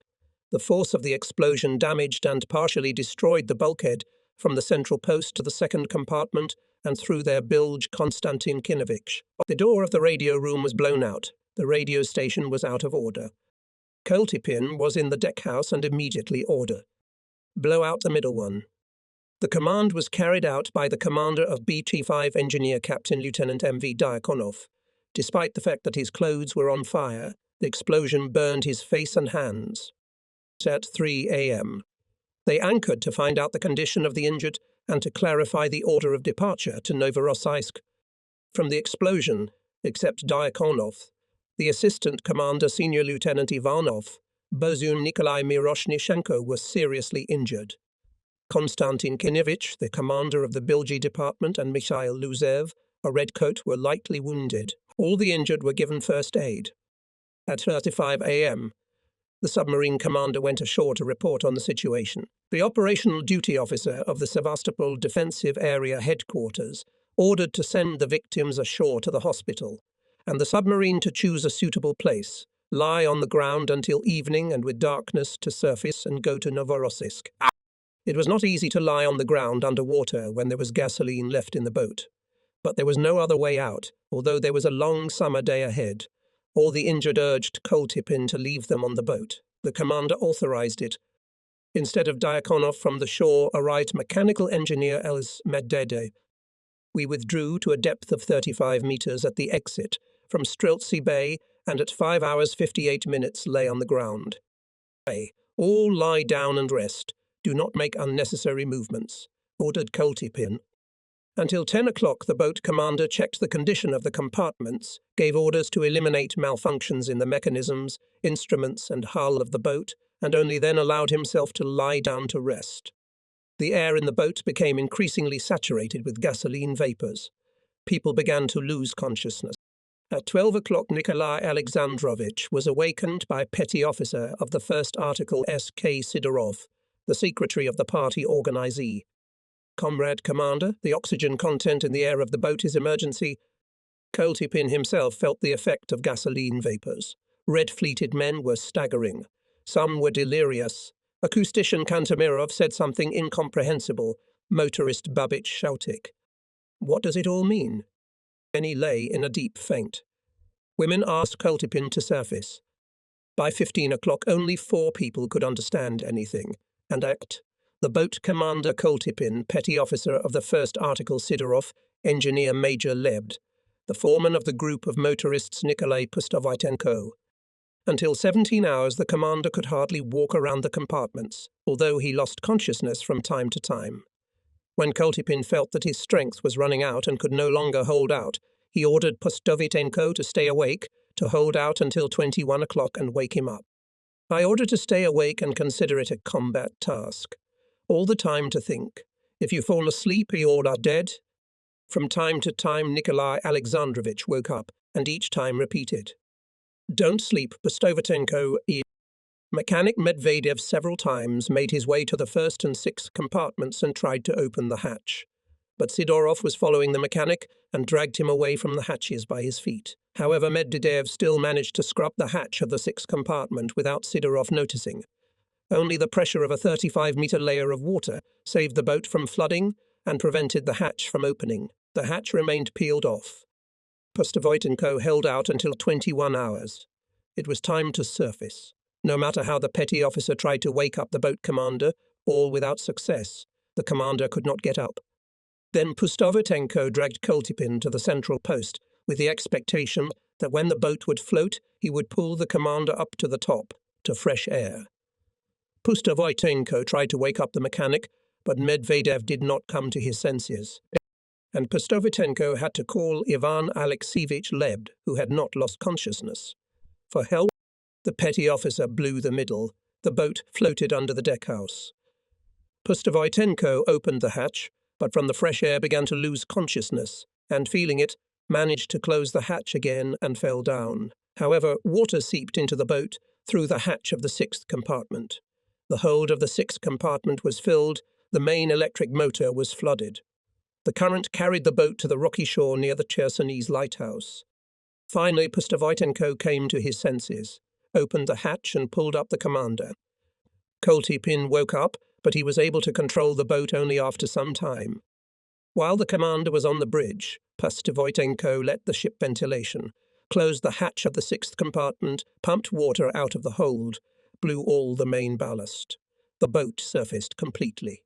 A: The force of the explosion damaged and partially destroyed the bulkhead from the central post to the second compartment and through their bilge Konstantin Kinovich. The door of the radio room was blown out. The radio station was out of order. Koltipin was in the deckhouse and immediately ordered, blow out the middle one. The command was carried out by the commander of BT-5 Engineer Captain Lieutenant M.V. Diakonov. Despite the fact that his clothes were on fire, the explosion burned his face and hands. At 3 a.m., they anchored to find out the condition of the injured and to clarify the order of departure to Novorossiysk. From the explosion, except Diakonov, the assistant commander Senior Lieutenant Ivanov, Bosun Nikolai Miroshnichenko was seriously injured. Konstantin Kinovich, the commander of the bilge department, and Mikhail Luzev, a redcoat, were lightly wounded. All the injured were given first aid. At 35 a.m., the submarine commander went ashore to report on the situation. The operational duty officer of the Sevastopol Defensive Area Headquarters ordered to send the victims ashore to the hospital, and the submarine to choose a suitable place, lie on the ground until evening and with darkness to surface and go to Novorossiysk. It was not easy to lie on the ground underwater when there was gasoline left in the boat. But there was no other way out, although there was a long summer day ahead. All the injured urged Koltipin to leave them on the boat. The commander authorized it. Instead of Diakonov, from the shore arrived mechanical engineer Els Medvedev. We withdrew to a depth of 35 meters at the exit from Streltsy Bay, and at 5 hours 58 minutes lay on the ground. All lie down and rest. Do not make unnecessary movements, ordered Koltipin. Until 10 o'clock, the boat commander checked the condition of the compartments, gave orders to eliminate malfunctions in the mechanisms, instruments, and hull of the boat, and only then allowed himself to lie down to rest. The air in the boat became increasingly saturated with gasoline vapours. People began to lose consciousness. At 12 o'clock, Nikolai Alexandrovich was awakened by petty officer of the first article S.K. Sidorov, the secretary of the party organizee. Comrade Commander, the oxygen content in the air of the boat is emergency. Koltipin himself felt the effect of gasoline vapours. Red-fleeted men were staggering. Some were delirious. Acoustician Kantamirov said something incomprehensible. Motorist Babich shouted. What does it all mean? Many lay in a deep faint. Women asked Koltipin to surface. By 15 o'clock, only 4 people could understand anything, and act. The boat commander Koltipin, petty officer of the first article Sidorov, engineer Major Lebd, the foreman of the group of motorists Nikolai Pustovitenko. Until 17 hours, the commander could hardly walk around the compartments, although he lost consciousness from time to time. When Koltipin felt that his strength was running out and could no longer hold out, he ordered Pustovitenko to stay awake, to hold out until 21 o'clock and wake him up. I ordered to stay awake and consider it a combat task. All the time to think. If you fall asleep, you all are dead. From time to time, Nikolai Alexandrovich woke up, and each time repeated. Don't sleep, Pustovitenko. Mechanic Medvedev several times made his way to the first and sixth compartments and tried to open the hatch. But Sidorov was following the mechanic and dragged him away from the hatches by his feet. However, Medvedev still managed to scrub the hatch of the sixth compartment without Sidorov noticing. Only the pressure of a 35-meter layer of water saved the boat from flooding and prevented the hatch from opening. The hatch remained peeled off. Pustovitenko held out until 21 hours. It was time to surface. No matter how the petty officer tried to wake up the boat commander, all without success, the commander could not get up. Then Pustovitenko dragged Koltipin to the central post with the expectation that when the boat would float, he would pull the commander up to the top. to fresh air. Pustovoitenko tried to wake up the mechanic, but Medvedev did not come to his senses, and Pustovoitenko had to call Ivan Alexeyevich Lebed, who had not lost consciousness, for help. The petty officer blew the middle. The boat floated under the deckhouse. Pustovoitenko opened the hatch, but from the fresh air began to lose consciousness, and feeling it, managed to close the hatch again and fell down. However, water seeped into the boat through the hatch of the sixth compartment. The hold of the sixth compartment was filled, the main electric motor was flooded. The current carried the boat to the rocky shore near the Chersonese lighthouse. Finally, Pustovoitenko came to his senses, opened the hatch and pulled up the commander. Koltepin woke up, but he was able to control the boat only after some time. While the commander was on the bridge, Pustovoitenko let the ship ventilation, closed the hatch of the sixth compartment, pumped water out of the hold, blew all the main ballast. The boat surfaced completely.